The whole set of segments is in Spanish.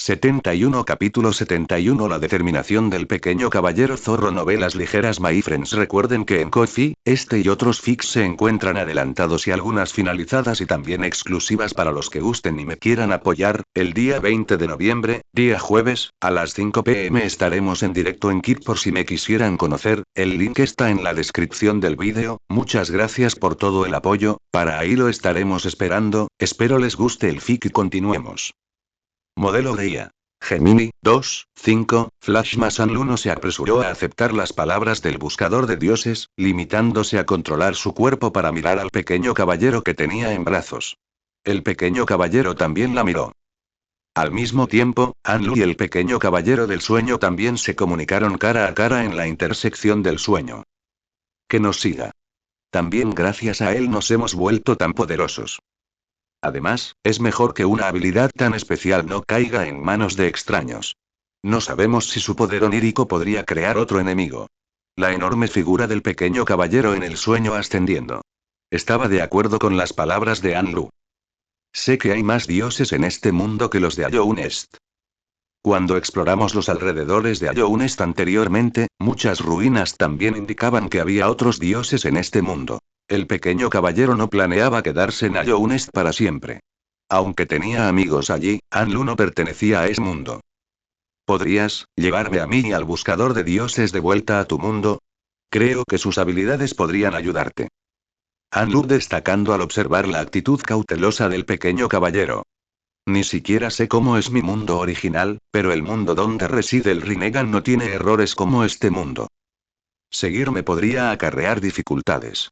71 Capítulo 71 La determinación del pequeño caballero zorro. Novelas ligeras. My friends, recuerden que en Ko-fi, este y otros fics se encuentran adelantados y algunas finalizadas y también exclusivas para los que gusten y me quieran apoyar. El día 20 de noviembre, día jueves, a las 5 p.m. estaremos en directo en Kik por si me quisieran conocer, el link está en la descripción del vídeo. Muchas gracias por todo el apoyo, para ahí lo estaremos esperando, espero les guste el fic y continuemos. Modelo de IA. Gemini, 2, 5, Flash Masan no se apresuró a aceptar las palabras del buscador de dioses, limitándose a controlar su cuerpo para mirar al pequeño caballero que tenía en brazos. El pequeño caballero también la miró. Al mismo tiempo, Anlu y el pequeño caballero del sueño también se comunicaron cara a cara en la intersección del sueño. Que nos siga. También gracias a él nos hemos vuelto tan poderosos. Además, es mejor que una habilidad tan especial no caiga en manos de extraños. No sabemos si su poder onírico podría crear otro enemigo. La enorme figura del pequeño caballero en el sueño ascendiendo. Estaba de acuerdo con las palabras de Anlu. Sé que hay más dioses en este mundo que los de Ayounest. Cuando exploramos los alrededores de Ayounest anteriormente, muchas ruinas también indicaban que había otros dioses en este mundo. El pequeño caballero no planeaba quedarse en Ayounest para siempre. Aunque tenía amigos allí, Anlu no pertenecía a ese mundo. ¿Podrías llevarme a mí y al buscador de dioses de vuelta a tu mundo? Creo que sus habilidades podrían ayudarte. Anlu destacando al observar la actitud cautelosa del pequeño caballero. Ni siquiera sé cómo es mi mundo original, pero el mundo donde reside el Rinnegan no tiene errores como este mundo. Seguirme podría acarrear dificultades.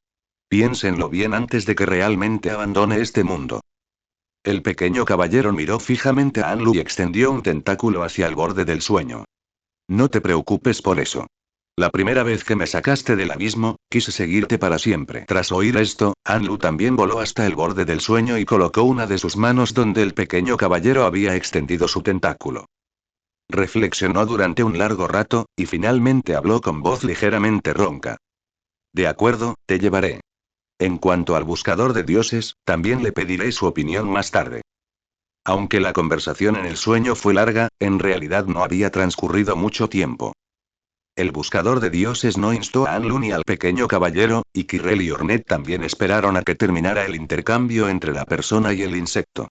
Piénsenlo bien antes de que realmente abandone este mundo. El pequeño caballero miró fijamente a Anlu y extendió un tentáculo hacia el borde del sueño. No te preocupes por eso. La primera vez que me sacaste del abismo, quise seguirte para siempre. Tras oír esto, Anlu también voló hasta el borde del sueño y colocó una de sus manos donde el pequeño caballero había extendido su tentáculo. Reflexionó durante un largo rato, y finalmente habló con voz ligeramente ronca. De acuerdo, te llevaré. En cuanto al buscador de dioses, también le pediré su opinión más tarde. Aunque la conversación en el sueño fue larga, en realidad no había transcurrido mucho tiempo. El buscador de dioses no instó a Anlu ni al pequeño caballero, y Kirrell y Ornette también esperaron a que terminara el intercambio entre la persona y el insecto.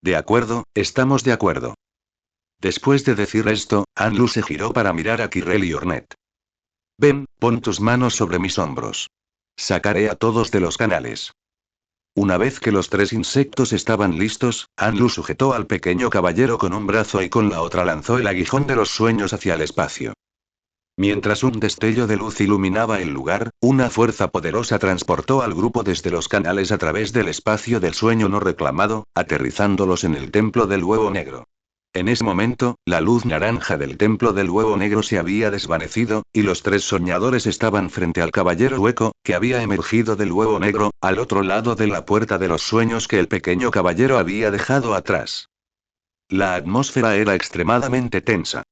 De acuerdo, estamos de acuerdo. Después de decir esto, Anlu se giró para mirar a Kirrell y Ornette. Ven, pon tus manos sobre mis hombros. Sacaré a todos de los canales. Una vez que los tres insectos estaban listos, Anlu sujetó al pequeño caballero con un brazo y con la otra lanzó el aguijón de los sueños hacia el espacio. Mientras un destello de luz iluminaba el lugar, una fuerza poderosa transportó al grupo desde los canales a través del espacio del sueño no reclamado, aterrizándolos en el templo del huevo negro. En ese momento, la luz naranja del templo del huevo negro se había desvanecido, y los tres soñadores estaban frente al caballero hueco, que había emergido del huevo negro, al otro lado de la puerta de los sueños que el pequeño caballero había dejado atrás. La atmósfera era extremadamente tensa.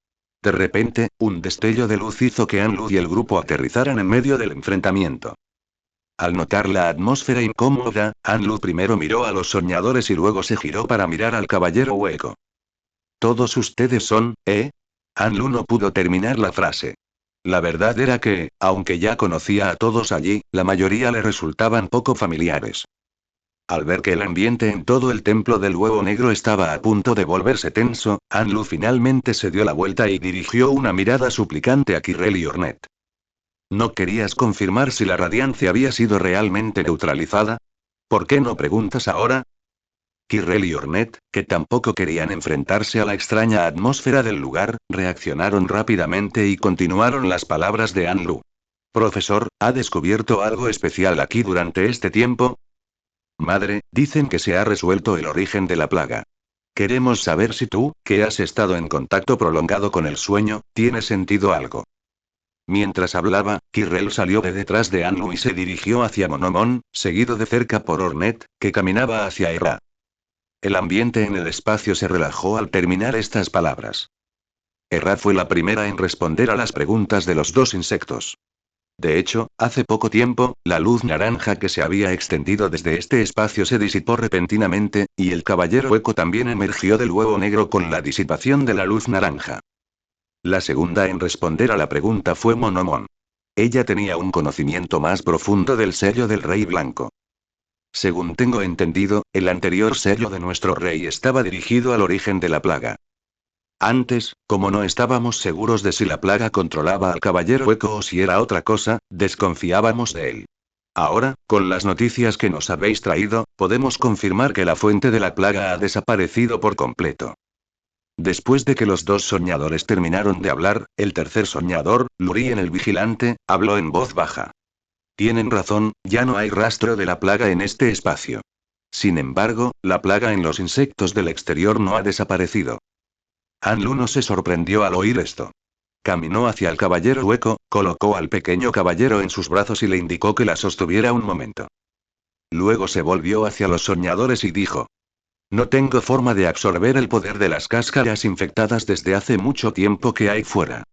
De repente, un destello de luz hizo que Anlu y el grupo aterrizaran en medio del enfrentamiento. Al notar la atmósfera incómoda, Anlu primero miró a los soñadores y luego se giró para mirar al caballero hueco. Todos ustedes son, ¿eh? Anlu no pudo terminar la frase. La verdad era que, aunque ya conocía a todos allí, la mayoría le resultaban poco familiares. Al ver que el ambiente en todo el templo del huevo negro estaba a punto de volverse tenso, Anlu finalmente se dio la vuelta y dirigió una mirada suplicante a Kirrell y Ornette. ¿No querías confirmar si la radiancia había sido realmente neutralizada? ¿Por qué no preguntas ahora? Kirrell y Ornette, que tampoco querían enfrentarse a la extraña atmósfera del lugar, reaccionaron rápidamente y continuaron las palabras de Anlu. Profesor, ¿ha descubierto algo especial aquí durante este tiempo? Madre, dicen que se ha resuelto el origen de la plaga. Queremos saber si tú, que has estado en contacto prolongado con el sueño, tiene sentido algo. Mientras hablaba, Kirrell salió de detrás de Anlu y se dirigió hacia Monomon, seguido de cerca por Ornette, que caminaba hacia Hera. El ambiente en el espacio se relajó al terminar estas palabras. Hera fue la primera en responder a las preguntas de los dos insectos. De hecho, hace poco tiempo, la luz naranja que se había extendido desde este espacio se disipó repentinamente, y el caballero hueco también emergió del huevo negro con la disipación de la luz naranja. La segunda en responder a la pregunta fue Monomon. Ella tenía un conocimiento más profundo del sello del Rey Blanco. Según tengo entendido, el anterior sello de nuestro rey estaba dirigido al origen de la plaga. Antes, como no estábamos seguros de si la plaga controlaba al caballero hueco o si era otra cosa, desconfiábamos de él. Ahora, con las noticias que nos habéis traído, podemos confirmar que la fuente de la plaga ha desaparecido por completo. Después de que los dos soñadores terminaron de hablar, el tercer soñador, Lurien el vigilante, habló en voz baja. Tienen razón, ya no hay rastro de la plaga en este espacio. Sin embargo, la plaga en los insectos del exterior no ha desaparecido. Anlu no se sorprendió al oír esto. Caminó hacia el caballero hueco, colocó al pequeño caballero en sus brazos y le indicó que la sostuviera un momento. Luego se volvió hacia los soñadores y dijo: No tengo forma de absorber el poder de las cáscaras infectadas desde hace mucho tiempo que hay fuera.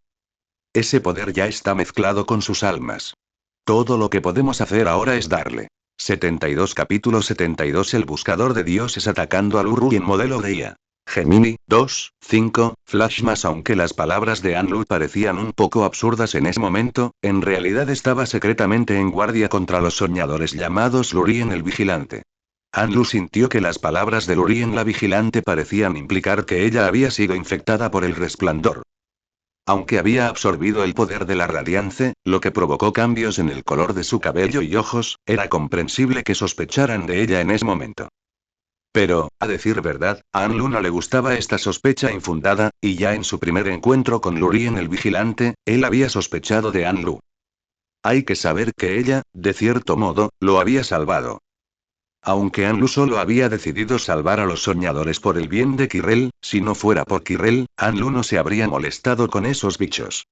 Ese poder ya está mezclado con sus almas. Todo lo que podemos hacer ahora es darle. 72 Capítulo 72 El buscador de dioses atacando al Uru en modelo de IA. Gemini, 2, 5, Flash más. Aunque las palabras de Anlu parecían un poco absurdas en ese momento, en realidad estaba secretamente en guardia contra los soñadores llamados Lurien el Vigilante. Anlu sintió que las palabras de Lurien la Vigilante parecían implicar que ella había sido infectada por el resplandor. Aunque había absorbido el poder de la radiance, lo que provocó cambios en el color de su cabello y ojos, era comprensible que sospecharan de ella en ese momento. Pero, a decir verdad, a Anlu no le gustaba esta sospecha infundada, y ya en su primer encuentro con Lurien el Vigilante, él había sospechado de Anlu. Hay que saber que ella, de cierto modo, lo había salvado. Aunque Anlu solo había decidido salvar a los soñadores por el bien de Kirrell, si no fuera por Kirrell, Anlu no se habría molestado con esos bichos.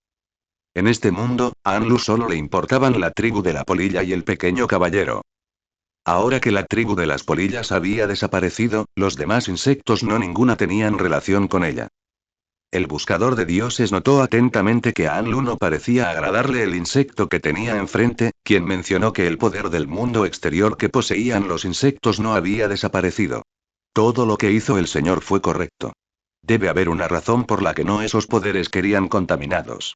En este mundo, a Anlu solo le importaban la tribu de la polilla y el pequeño caballero. Ahora que la tribu de las polillas había desaparecido, los demás insectos no ninguna tenían relación con ella. El buscador de dioses notó atentamente que a Anlu no parecía agradarle el insecto que tenía enfrente, quien mencionó que el poder del mundo exterior que poseían los insectos no había desaparecido. Todo lo que hizo el señor fue correcto. Debe haber una razón por la que no esos poderes querían contaminados.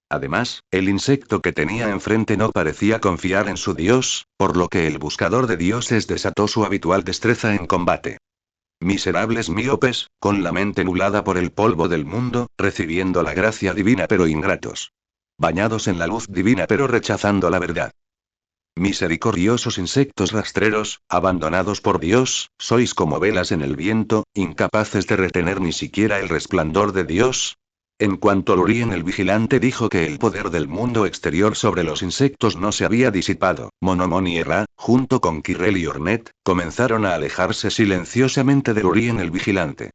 Además, el insecto que tenía enfrente no parecía confiar en su dios, por lo que el buscador de dioses desató su habitual destreza en combate. Miserables míopes, con la mente nublada por el polvo del mundo, recibiendo la gracia divina pero ingratos. Bañados en la luz divina pero rechazando la verdad. Misericordiosos insectos rastreros, abandonados por Dios, sois como velas en el viento, incapaces de retener ni siquiera el resplandor de Dios. En cuanto Lurien el Vigilante dijo que el poder del mundo exterior sobre los insectos no se había disipado, Monomon y Ra, junto con Kirrell y Ornette, comenzaron a alejarse silenciosamente de Lurien el Vigilante.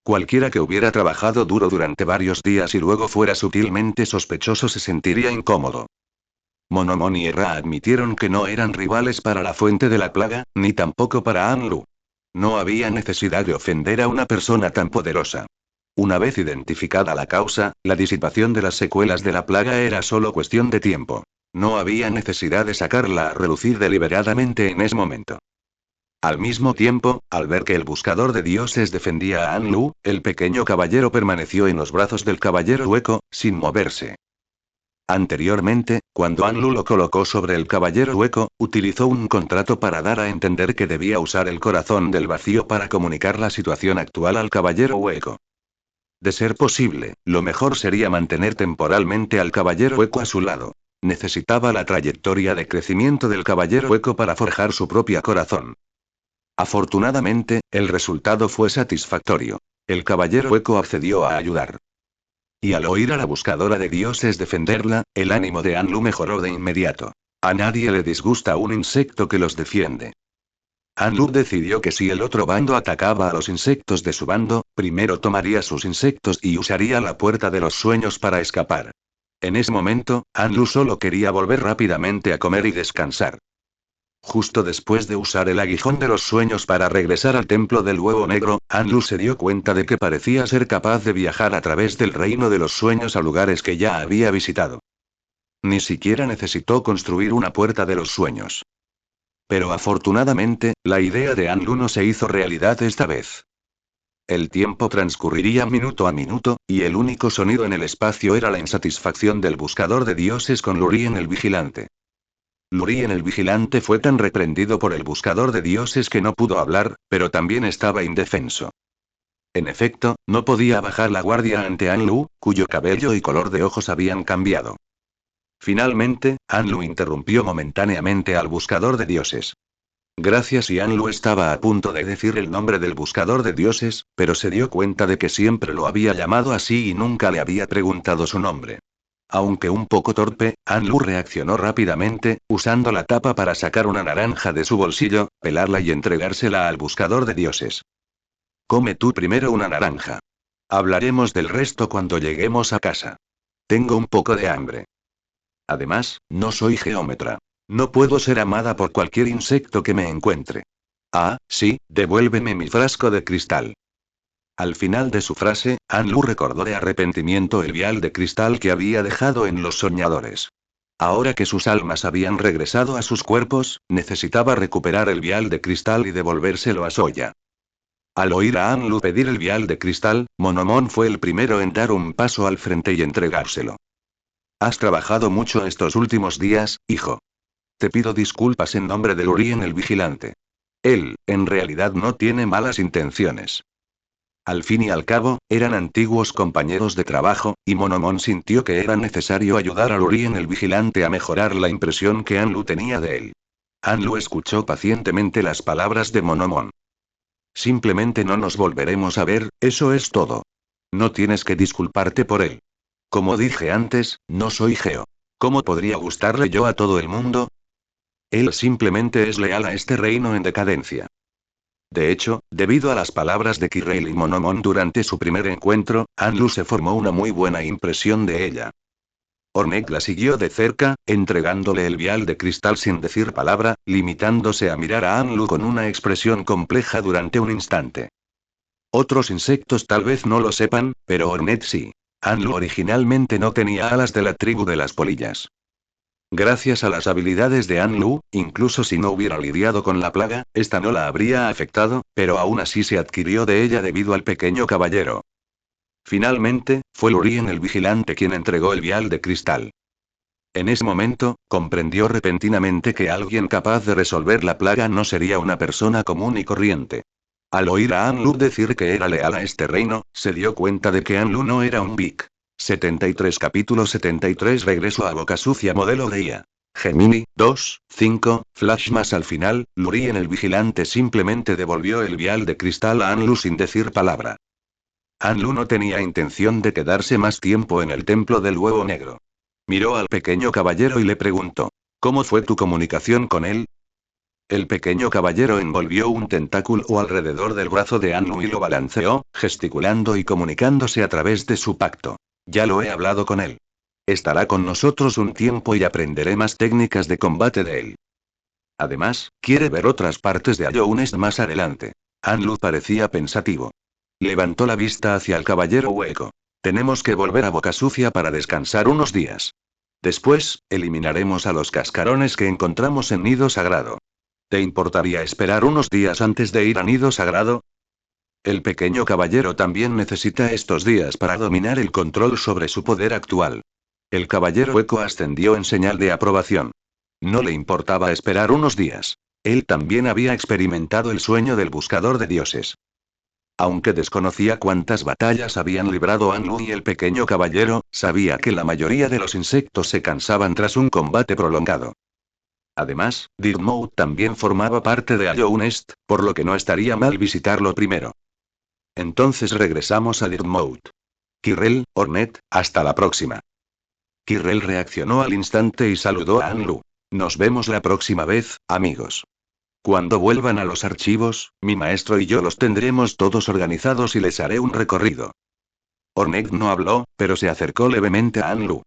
Cualquiera que hubiera trabajado duro durante varios días y luego fuera sutilmente sospechoso se sentiría incómodo. Monomon y Ra admitieron que no eran rivales para la fuente de la plaga, ni tampoco para Anlu. No había necesidad de ofender a una persona tan poderosa. Una vez identificada la causa, la disipación de las secuelas de la plaga era solo cuestión de tiempo. No había necesidad de sacarla a relucir deliberadamente en ese momento. Al mismo tiempo, al ver que el buscador de dioses defendía a Anlu, el pequeño caballero permaneció en los brazos del caballero hueco, sin moverse. Anteriormente, cuando Anlu lo colocó sobre el caballero hueco, utilizó un contrato para dar a entender que debía usar el corazón del vacío para comunicar la situación actual al caballero hueco. De ser posible, lo mejor sería mantener temporalmente al caballero hueco a su lado. Necesitaba la trayectoria de crecimiento del caballero hueco para forjar su propio corazón. Afortunadamente, el resultado fue satisfactorio. El caballero hueco accedió a ayudar. Y al oír a la buscadora de dioses defenderla, el ánimo de Anlu mejoró de inmediato. A nadie le disgusta un insecto que los defiende. Anlu decidió que si el otro bando atacaba a los insectos de su bando, primero tomaría sus insectos y usaría la puerta de los sueños para escapar. En ese momento, Anlu solo quería volver rápidamente a comer y descansar. Justo después de usar el aguijón de los sueños para regresar al templo del huevo negro, Anlu se dio cuenta de que parecía ser capaz de viajar a través del reino de los sueños a lugares que ya había visitado. Ni siquiera necesitó construir una puerta de los sueños. Pero afortunadamente, la idea de Anlu no se hizo realidad esta vez. El tiempo transcurriría minuto a minuto, y el único sonido en el espacio era la insatisfacción del buscador de dioses con Lurien el vigilante. Lurien el vigilante fue tan reprendido por el buscador de dioses que no pudo hablar, pero también estaba indefenso. En efecto, no podía bajar la guardia ante Anlu, cuyo cabello y color de ojos habían cambiado. Finalmente, Anlu interrumpió momentáneamente al buscador de dioses. Gracias, y Anlu estaba a punto de decir el nombre del buscador de dioses, pero se dio cuenta de que siempre lo había llamado así y nunca le había preguntado su nombre. Aunque un poco torpe, Anlu reaccionó rápidamente, usando la tapa para sacar una naranja de su bolsillo, pelarla y entregársela al buscador de dioses. Come tú primero una naranja. Hablaremos del resto cuando lleguemos a casa. Tengo un poco de hambre. Además, no soy geómetra. No puedo ser amada por cualquier insecto que me encuentre. Ah, sí, devuélveme mi frasco de cristal. Al final de su frase, Anlu recordó de arrepentimiento el vial de cristal que había dejado en los soñadores. Ahora que sus almas habían regresado a sus cuerpos, necesitaba recuperar el vial de cristal y devolvérselo a Soya. Al oír a Anlu pedir el vial de cristal, Monomon fue el primero en dar un paso al frente y entregárselo. Has trabajado mucho estos últimos días, hijo. Te pido disculpas en nombre de Lurien el vigilante. Él, en realidad, no tiene malas intenciones. Al fin y al cabo, eran antiguos compañeros de trabajo, y Monomon sintió que era necesario ayudar a Lurien el vigilante a mejorar la impresión que Anlu tenía de él. Anlu escuchó pacientemente las palabras de Monomon. Simplemente no nos volveremos a ver, eso es todo. No tienes que disculparte por él. Como dije antes, no soy Geo. ¿Cómo podría gustarle yo a todo el mundo? Él simplemente es leal a este reino en decadencia. De hecho, debido a las palabras de Kirel y Monomon durante su primer encuentro, Anlu se formó una muy buena impresión de ella. Ornek la siguió de cerca, entregándole el vial de cristal sin decir palabra, limitándose a mirar a Anlu con una expresión compleja durante un instante. Otros insectos tal vez no lo sepan, pero Ornek sí. Anlu originalmente no tenía alas de la tribu de las polillas. Gracias a las habilidades de Anlu, incluso si no hubiera lidiado con la plaga, esta no la habría afectado, pero aún así se adquirió de ella debido al pequeño caballero. Finalmente, fue Lurien el vigilante quien entregó el vial de cristal. En ese momento, comprendió repentinamente que alguien capaz de resolver la plaga no sería una persona común y corriente. Al oír a Anlu decir que era leal a este reino, se dio cuenta de que Anlu no era un Big. 73 Capítulo 73 Regreso a Boca Sucia modelo de IA. Gemini, 2, 5, Flash más al final, Lurien el vigilante simplemente devolvió el vial de cristal a Anlu sin decir palabra. Anlu no tenía intención de quedarse más tiempo en el templo del huevo negro. Miró al pequeño caballero y le preguntó, ¿cómo fue tu comunicación con él? El pequeño caballero envolvió un tentáculo alrededor del brazo de Anlu y lo balanceó, gesticulando y comunicándose a través de su pacto. Ya lo he hablado con él. Estará con nosotros un tiempo y aprenderé más técnicas de combate de él. Además, quiere ver otras partes de Ayounest más adelante. Anlu parecía pensativo. Levantó la vista hacia el caballero hueco. Tenemos que volver a Boca Sucia para descansar unos días. Después, eliminaremos a los cascarones que encontramos en Nido Sagrado. ¿Te importaría esperar unos días antes de ir a Nido Sagrado? El pequeño caballero también necesita estos días para dominar el control sobre su poder actual. El caballero hueco ascendió en señal de aprobación. No le importaba esperar unos días. Él también había experimentado el sueño del buscador de dioses. Aunque desconocía cuántas batallas habían librado Anlu y el pequeño caballero, sabía que la mayoría de los insectos se cansaban tras un combate prolongado. Además, Dirtmouth también formaba parte de Ayounest, por lo que no estaría mal visitarlo primero. Entonces regresamos a Dirtmouth. Kirel, Ornet, hasta la próxima. Kirel reaccionó al instante y saludó a Anlu. Nos vemos la próxima vez, amigos. Cuando vuelvan a los archivos, mi maestro y yo los tendremos todos organizados y les haré un recorrido. Ornek no habló, pero se acercó levemente a Anlu.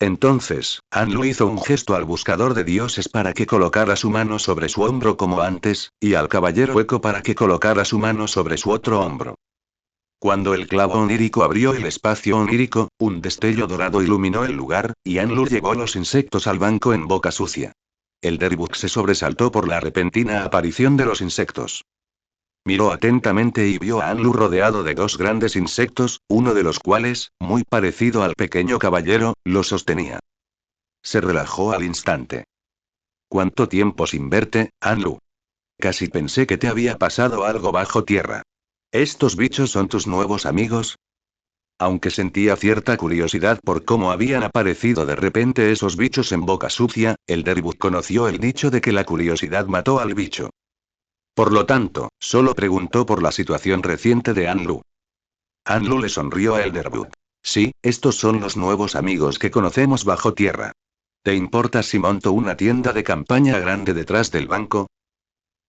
Entonces, Anlu hizo un gesto al buscador de dioses para que colocara su mano sobre su hombro como antes, y al caballero hueco para que colocara su mano sobre su otro hombro. Cuando el clavo onírico abrió el espacio onírico, un destello dorado iluminó el lugar, y Anlu llevó los insectos al banco en boca sucia. El Elderbug se sobresaltó por la repentina aparición de los insectos. Miró atentamente y vio a Anlu rodeado de dos grandes insectos, uno de los cuales, muy parecido al pequeño caballero, lo sostenía. Se relajó al instante. ¿Cuánto tiempo sin verte, Anlu? Casi pensé que te había pasado algo bajo tierra. ¿Estos bichos son tus nuevos amigos? Aunque sentía cierta curiosidad por cómo habían aparecido de repente esos bichos en boca sucia, el Elderbug conoció el dicho de que la curiosidad mató al bicho. Por lo tanto, solo preguntó por la situación reciente de Anlu. Anlu le sonrió a Elderbug. Sí, estos son los nuevos amigos que conocemos bajo tierra. ¿Te importa si monto una tienda de campaña grande detrás del banco?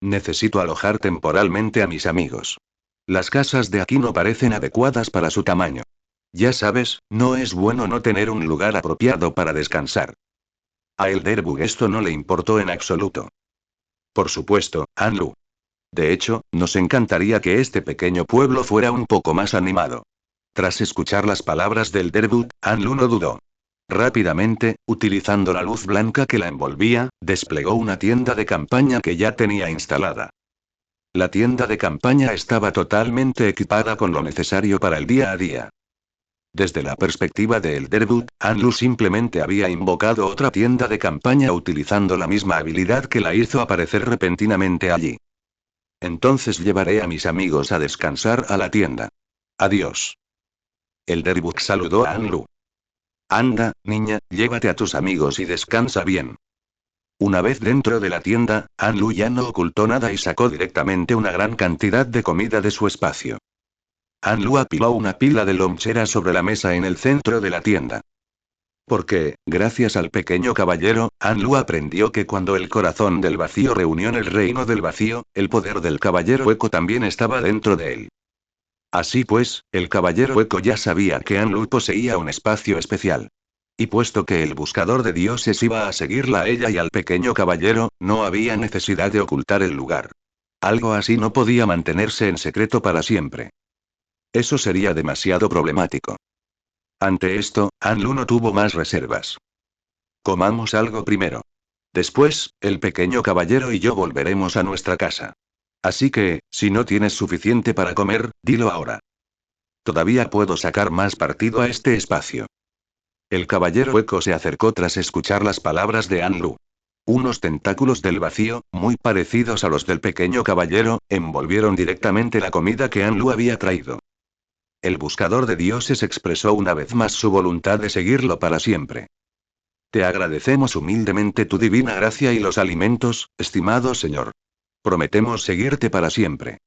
Necesito alojar temporalmente a mis amigos. Las casas de aquí no parecen adecuadas para su tamaño. Ya sabes, no es bueno no tener un lugar apropiado para descansar. A Elderbug esto no le importó en absoluto. Por supuesto, Anlu. De hecho, nos encantaría que este pequeño pueblo fuera un poco más animado. Tras escuchar las palabras del Elderbug, Anlu no dudó. Rápidamente, utilizando la luz blanca que la envolvía, desplegó una tienda de campaña que ya tenía instalada. La tienda de campaña estaba totalmente equipada con lo necesario para el día a día. Desde la perspectiva de Elderbug, Anlu simplemente había invocado otra tienda de campaña utilizando la misma habilidad que la hizo aparecer repentinamente allí. Entonces llevaré a mis amigos a descansar a la tienda. Adiós. Elderbug saludó a Anlu. Anda, niña, llévate a tus amigos y descansa bien. Una vez dentro de la tienda, Anlu ya no ocultó nada y sacó directamente una gran cantidad de comida de su espacio. Anlu apiló una pila de loncheras sobre la mesa en el centro de la tienda. Porque, gracias al pequeño caballero, Anlu aprendió que cuando el corazón del vacío reunió en el reino del vacío, el poder del caballero hueco también estaba dentro de él. Así pues, el caballero hueco ya sabía que Anlu poseía un espacio especial. Y puesto que el buscador de dioses iba a seguirla a ella y al pequeño caballero, no había necesidad de ocultar el lugar. Algo así no podía mantenerse en secreto para siempre. Eso sería demasiado problemático. Ante esto, Anlu no tuvo más reservas. Comamos algo primero. Después, el pequeño caballero y yo volveremos a nuestra casa. Así que, si no tienes suficiente para comer, dilo ahora. Todavía puedo sacar más partido a este espacio. El caballero hueco se acercó tras escuchar las palabras de Anlu. Unos tentáculos del vacío, muy parecidos a los del pequeño caballero, envolvieron directamente la comida que Anlu había traído. El buscador de dioses expresó una vez más su voluntad de seguirlo para siempre. Te agradecemos humildemente tu divina gracia y los alimentos, estimado señor. Prometemos seguirte para siempre.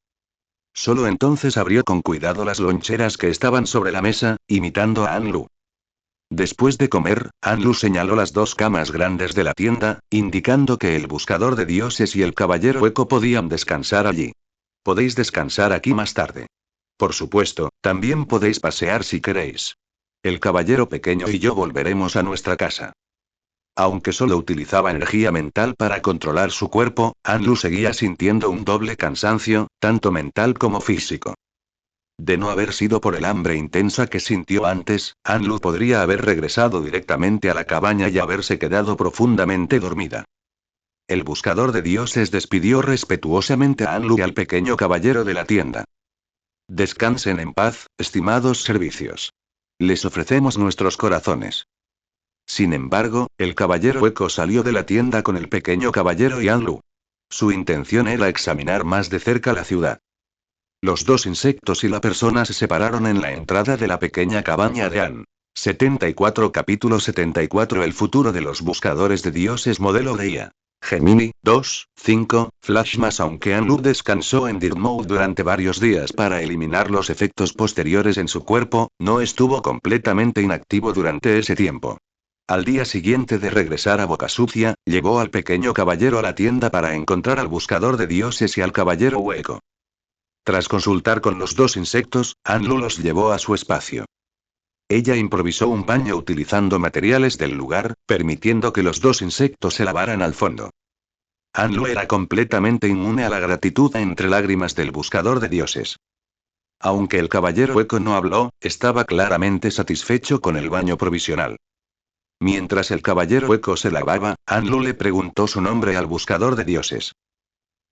Solo entonces abrió con cuidado las loncheras que estaban sobre la mesa, imitando a Anlu. Después de comer, Anlu señaló las dos camas grandes de la tienda, indicando que el buscador de dioses y el caballero hueco podían descansar allí. Podéis descansar aquí más tarde. Por supuesto, también podéis pasear si queréis. El caballero pequeño y yo volveremos a nuestra casa. Aunque solo utilizaba energía mental para controlar su cuerpo, Anlu seguía sintiendo un doble cansancio, tanto mental como físico. De no haber sido por el hambre intensa que sintió antes, Anlu podría haber regresado directamente a la cabaña y haberse quedado profundamente dormida. El buscador de dioses despidió respetuosamente a Anlu y al pequeño caballero de la tienda. Descansen en paz, estimados servicios. Les ofrecemos nuestros corazones. Sin embargo, el caballero hueco salió de la tienda con el pequeño caballero y Anlu. Su intención era examinar más de cerca la ciudad. Los dos insectos y la persona se separaron en la entrada de la pequeña cabaña de An. 74 Capítulo 74 El futuro de los buscadores de dioses modelo de IA. Gemini, 2, 5, Flashmas. Aunque Anlu descansó en Dirt Mode durante varios días para eliminar los efectos posteriores en su cuerpo, no estuvo completamente inactivo durante ese tiempo. Al día siguiente de regresar a Boca Sucia, llevó al pequeño caballero a la tienda para encontrar al buscador de dioses y al caballero hueco. Tras consultar con los dos insectos, Anlu los llevó a su espacio. Ella improvisó un baño utilizando materiales del lugar, permitiendo que los dos insectos se lavaran al fondo. Anlu era completamente inmune a la gratitud entre lágrimas del buscador de dioses. Aunque el caballero hueco no habló, estaba claramente satisfecho con el baño provisional. Mientras el caballero hueco se lavaba, Anlu le preguntó su nombre al buscador de dioses.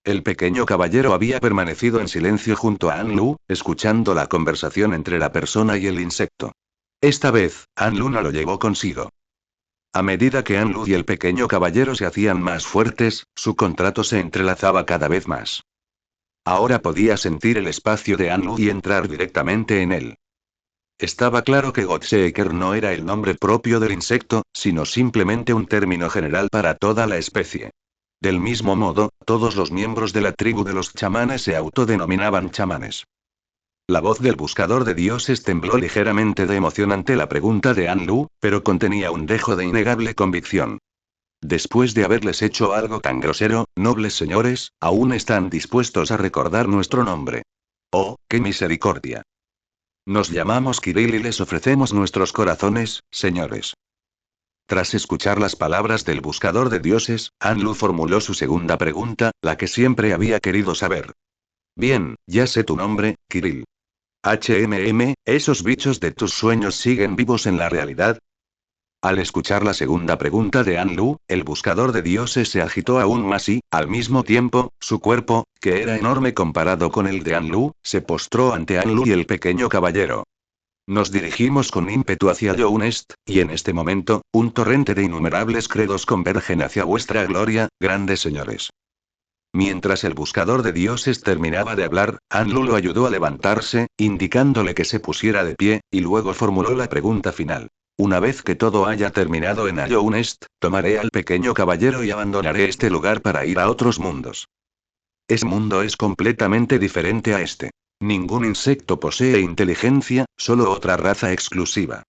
El pequeño caballero había permanecido en silencio junto a Anlu, escuchando la conversación entre la persona y el insecto. Esta vez, Anlu no lo llevó consigo. A medida que Anlu y el pequeño caballero se hacían más fuertes, su contrato se entrelazaba cada vez más. Ahora podía sentir el espacio de Anlu y entrar directamente en él. Estaba claro que Godseeker no era el nombre propio del insecto, sino simplemente un término general para toda la especie. Del mismo modo, todos los miembros de la tribu de los chamanes se autodenominaban chamanes. La voz del buscador de dioses tembló ligeramente de emoción ante la pregunta de Anlu, pero contenía un dejo de innegable convicción. Después de haberles hecho algo tan grosero, nobles señores, aún están dispuestos a recordar nuestro nombre. ¡Oh, qué misericordia! Nos llamamos Kirill y les ofrecemos nuestros corazones, señores. Tras escuchar las palabras del buscador de dioses, Anlu formuló su segunda pregunta, la que siempre había querido saber. Bien, ya sé tu nombre, Kirill. ¿Esos bichos de tus sueños siguen vivos en la realidad? Al escuchar la segunda pregunta de Anlu, el buscador de dioses se agitó aún más y, al mismo tiempo, su cuerpo, que era enorme comparado con el de Anlu, se postró ante Anlu y el pequeño caballero. Nos dirigimos con ímpetu hacia Younest, y en este momento, un torrente de innumerables credos convergen hacia vuestra gloria, grandes señores. Mientras el buscador de dioses terminaba de hablar, Anlu lo ayudó a levantarse, indicándole que se pusiera de pie, y luego formuló la pregunta final. Una vez que todo haya terminado en Younest, tomaré al pequeño caballero y abandonaré este lugar para ir a otros mundos. Ese mundo es completamente diferente a este. Ningún insecto posee inteligencia, solo otra raza exclusiva.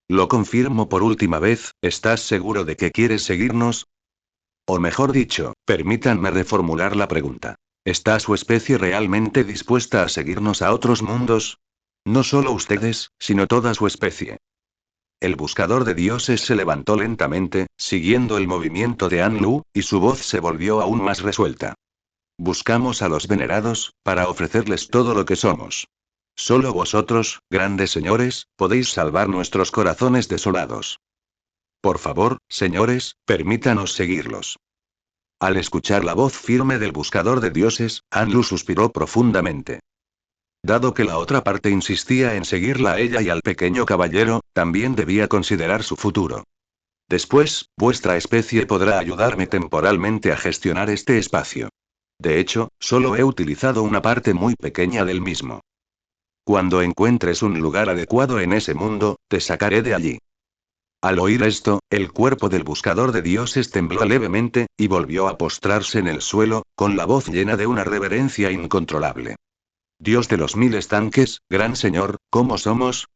Lo confirmo por última vez, ¿estás seguro de que quieres seguirnos? O mejor dicho, permítanme reformular la pregunta. ¿Está su especie realmente dispuesta a seguirnos a otros mundos? No solo ustedes, sino toda su especie. El buscador de dioses se levantó lentamente, siguiendo el movimiento de Anlu, y su voz se volvió aún más resuelta. Buscamos a los venerados, para ofrecerles todo lo que somos. Solo vosotros, grandes señores, podéis salvar nuestros corazones desolados. Por favor, señores, permítanos seguirlos. Al escuchar la voz firme del buscador de dioses, Anlu suspiró profundamente. Dado que la otra parte insistía en seguirla a ella y al pequeño caballero, también debía considerar su futuro. Después, vuestra especie podrá ayudarme temporalmente a gestionar este espacio. De hecho, solo he utilizado una parte muy pequeña del mismo. Cuando encuentres un lugar adecuado en ese mundo, te sacaré de allí. Al oír esto, el cuerpo del buscador de dioses tembló levemente, y volvió a postrarse en el suelo, con la voz llena de una reverencia incontrolable. Dios de los 1000 estanques, gran señor, cómo somos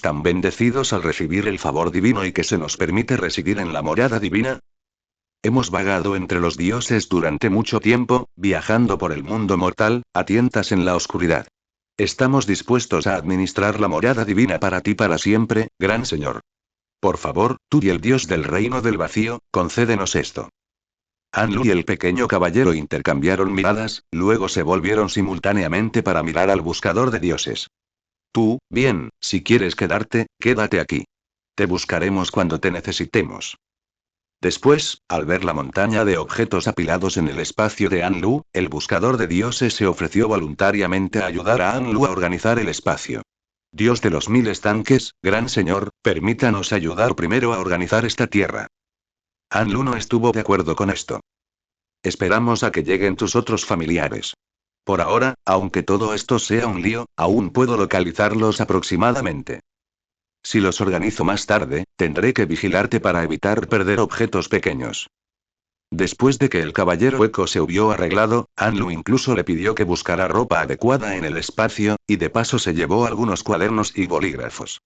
tan bendecidos al recibir el favor divino y que se nos permite residir en la morada divina? Hemos vagado entre los dioses durante mucho tiempo, viajando por el mundo mortal, a tientas en la oscuridad. Estamos dispuestos a administrar la morada divina para ti para siempre, gran señor. Por favor, tú y el dios del reino del vacío, concédenos esto. Anlu y el pequeño caballero intercambiaron miradas, luego se volvieron simultáneamente para mirar al buscador de dioses. Tú, bien, si quieres quedarte, quédate aquí. Te buscaremos cuando te necesitemos. Después, al ver la montaña de objetos apilados en el espacio de Anlu, el buscador de dioses se ofreció voluntariamente a ayudar a Anlu a organizar el espacio. Dios de los 1000 estanques, gran señor, permítanos ayudar primero a organizar esta tierra. Anlu no estuvo de acuerdo con esto. Esperamos a que lleguen tus otros familiares. Por ahora, aunque todo esto sea un lío, aún puedo localizarlos aproximadamente. Si los organizo más tarde, tendré que vigilarte para evitar perder objetos pequeños. Después de que el caballero hueco se hubió arreglado, Anlu incluso le pidió que buscara ropa adecuada en el espacio, y de paso se llevó algunos cuadernos y bolígrafos.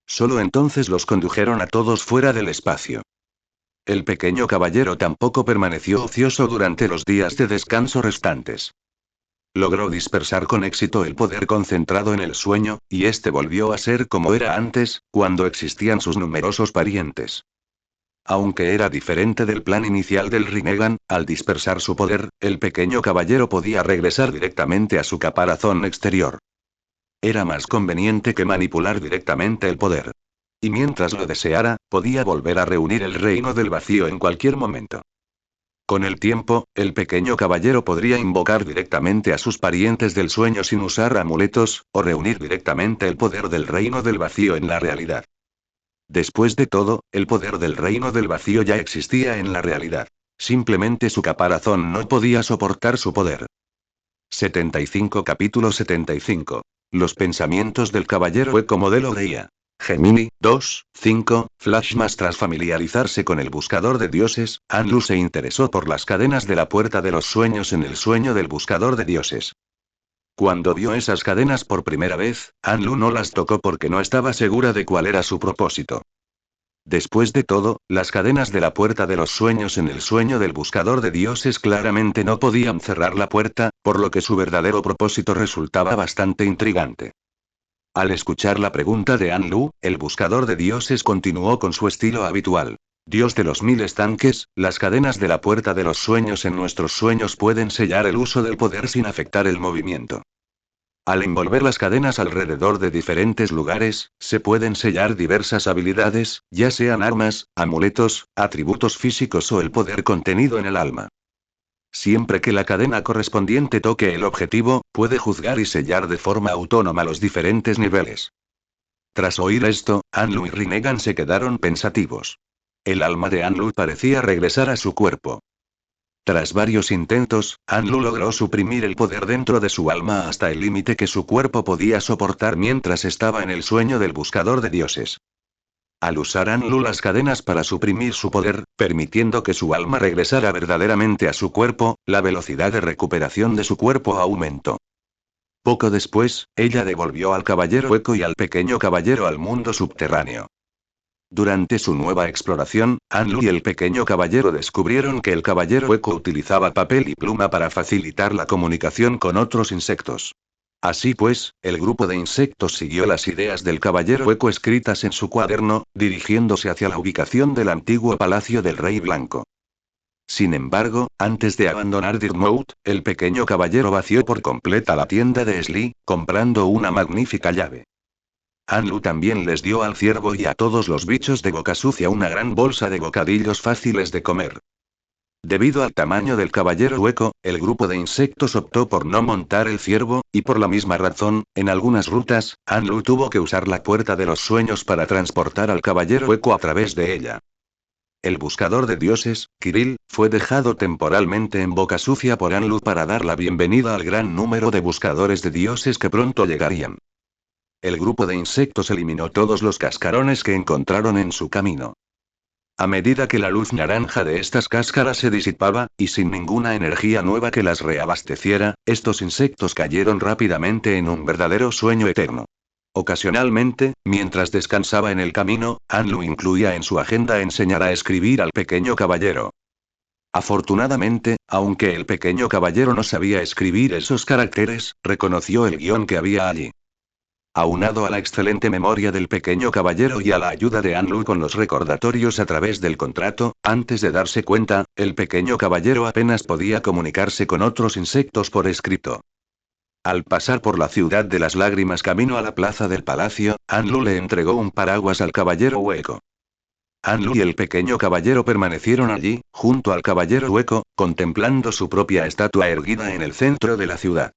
Solo entonces los condujeron a todos fuera del espacio. El pequeño caballero tampoco permaneció ocioso durante los días de descanso restantes. Logró dispersar con éxito el poder concentrado en el sueño, y este volvió a ser como era antes, cuando existían sus numerosos parientes. Aunque era diferente del plan inicial del Rinnegan, al dispersar su poder, el pequeño caballero podía regresar directamente a su caparazón exterior. Era más conveniente que manipular directamente el poder. Y mientras lo deseara, podía volver a reunir el reino del vacío en cualquier momento. Con el tiempo, el pequeño caballero podría invocar directamente a sus parientes del sueño sin usar amuletos, o reunir directamente el poder del reino del vacío en la realidad. Después de todo, el poder del reino del vacío ya existía en la realidad. Simplemente su caparazón no podía soportar su poder. 75 Capítulo 75. Los pensamientos del caballero Eco modelo de IA. Gemini, 2, 5, Flash. Más tras familiarizarse con el buscador de dioses, Anlu se interesó por las cadenas de la puerta de los sueños en el sueño del buscador de dioses. Cuando vio esas cadenas por primera vez, Anlu no las tocó porque no estaba segura de cuál era su propósito. Después de todo, las cadenas de la puerta de los sueños en el sueño del buscador de dioses claramente no podían cerrar la puerta, por lo que su verdadero propósito resultaba bastante intrigante. Al escuchar la pregunta de Anlu, el buscador de dioses continuó con su estilo habitual. Dios de los 1000 estanques, las cadenas de la puerta de los sueños en nuestros sueños pueden sellar el uso del poder sin afectar el movimiento. Al envolver las cadenas alrededor de diferentes lugares, se pueden sellar diversas habilidades, ya sean armas, amuletos, atributos físicos o el poder contenido en el alma. Siempre que la cadena correspondiente toque el objetivo, puede juzgar y sellar de forma autónoma los diferentes niveles. Tras oír esto, Anlu y Rinnegan se quedaron pensativos. El alma de Anlu parecía regresar a su cuerpo. Tras varios intentos, Anlu logró suprimir el poder dentro de su alma hasta el límite que su cuerpo podía soportar mientras estaba en el sueño del buscador de dioses. Al usar Anlu las cadenas para suprimir su poder, permitiendo que su alma regresara verdaderamente a su cuerpo, la velocidad de recuperación de su cuerpo aumentó. Poco después, ella devolvió al caballero Eco y al pequeño caballero al mundo subterráneo. Durante su nueva exploración, Anlu y el pequeño caballero descubrieron que el caballero Eco utilizaba papel y pluma para facilitar la comunicación con otros insectos. Así pues, el grupo de insectos siguió las ideas del caballero Eco escritas en su cuaderno, dirigiéndose hacia la ubicación del antiguo palacio del Rey Blanco. Sin embargo, antes de abandonar Dirtmouth, el pequeño caballero vació por completa la tienda de Sly, comprando una magnífica llave. Anlu también les dio al ciervo y a todos los bichos de boca sucia una gran bolsa de bocadillos fáciles de comer. Debido al tamaño del caballero hueco, el grupo de insectos optó por no montar el ciervo, y por la misma razón, en algunas rutas, Anlu tuvo que usar la puerta de los sueños para transportar al caballero hueco a través de ella. El buscador de dioses, Kirill, fue dejado temporalmente en boca sucia por Anlu para dar la bienvenida al gran número de buscadores de dioses que pronto llegarían. El grupo de insectos eliminó todos los cascarones que encontraron en su camino. A medida que la luz naranja de estas cáscaras se disipaba, y sin ninguna energía nueva que las reabasteciera, estos insectos cayeron rápidamente en un verdadero sueño eterno. Ocasionalmente, mientras descansaba en el camino, Anlu incluía en su agenda enseñar a escribir al pequeño caballero. Afortunadamente, aunque el pequeño caballero no sabía escribir esos caracteres, reconoció el guión que había allí. Aunado a la excelente memoria del pequeño caballero y a la ayuda de Anlu con los recordatorios a través del contrato, antes de darse cuenta, el pequeño caballero apenas podía comunicarse con otros insectos por escrito. Al pasar por la ciudad de las lágrimas camino a la plaza del palacio, Anlu le entregó un paraguas al caballero hueco. Anlu y el pequeño caballero permanecieron allí, junto al caballero hueco, contemplando su propia estatua erguida en el centro de la ciudad.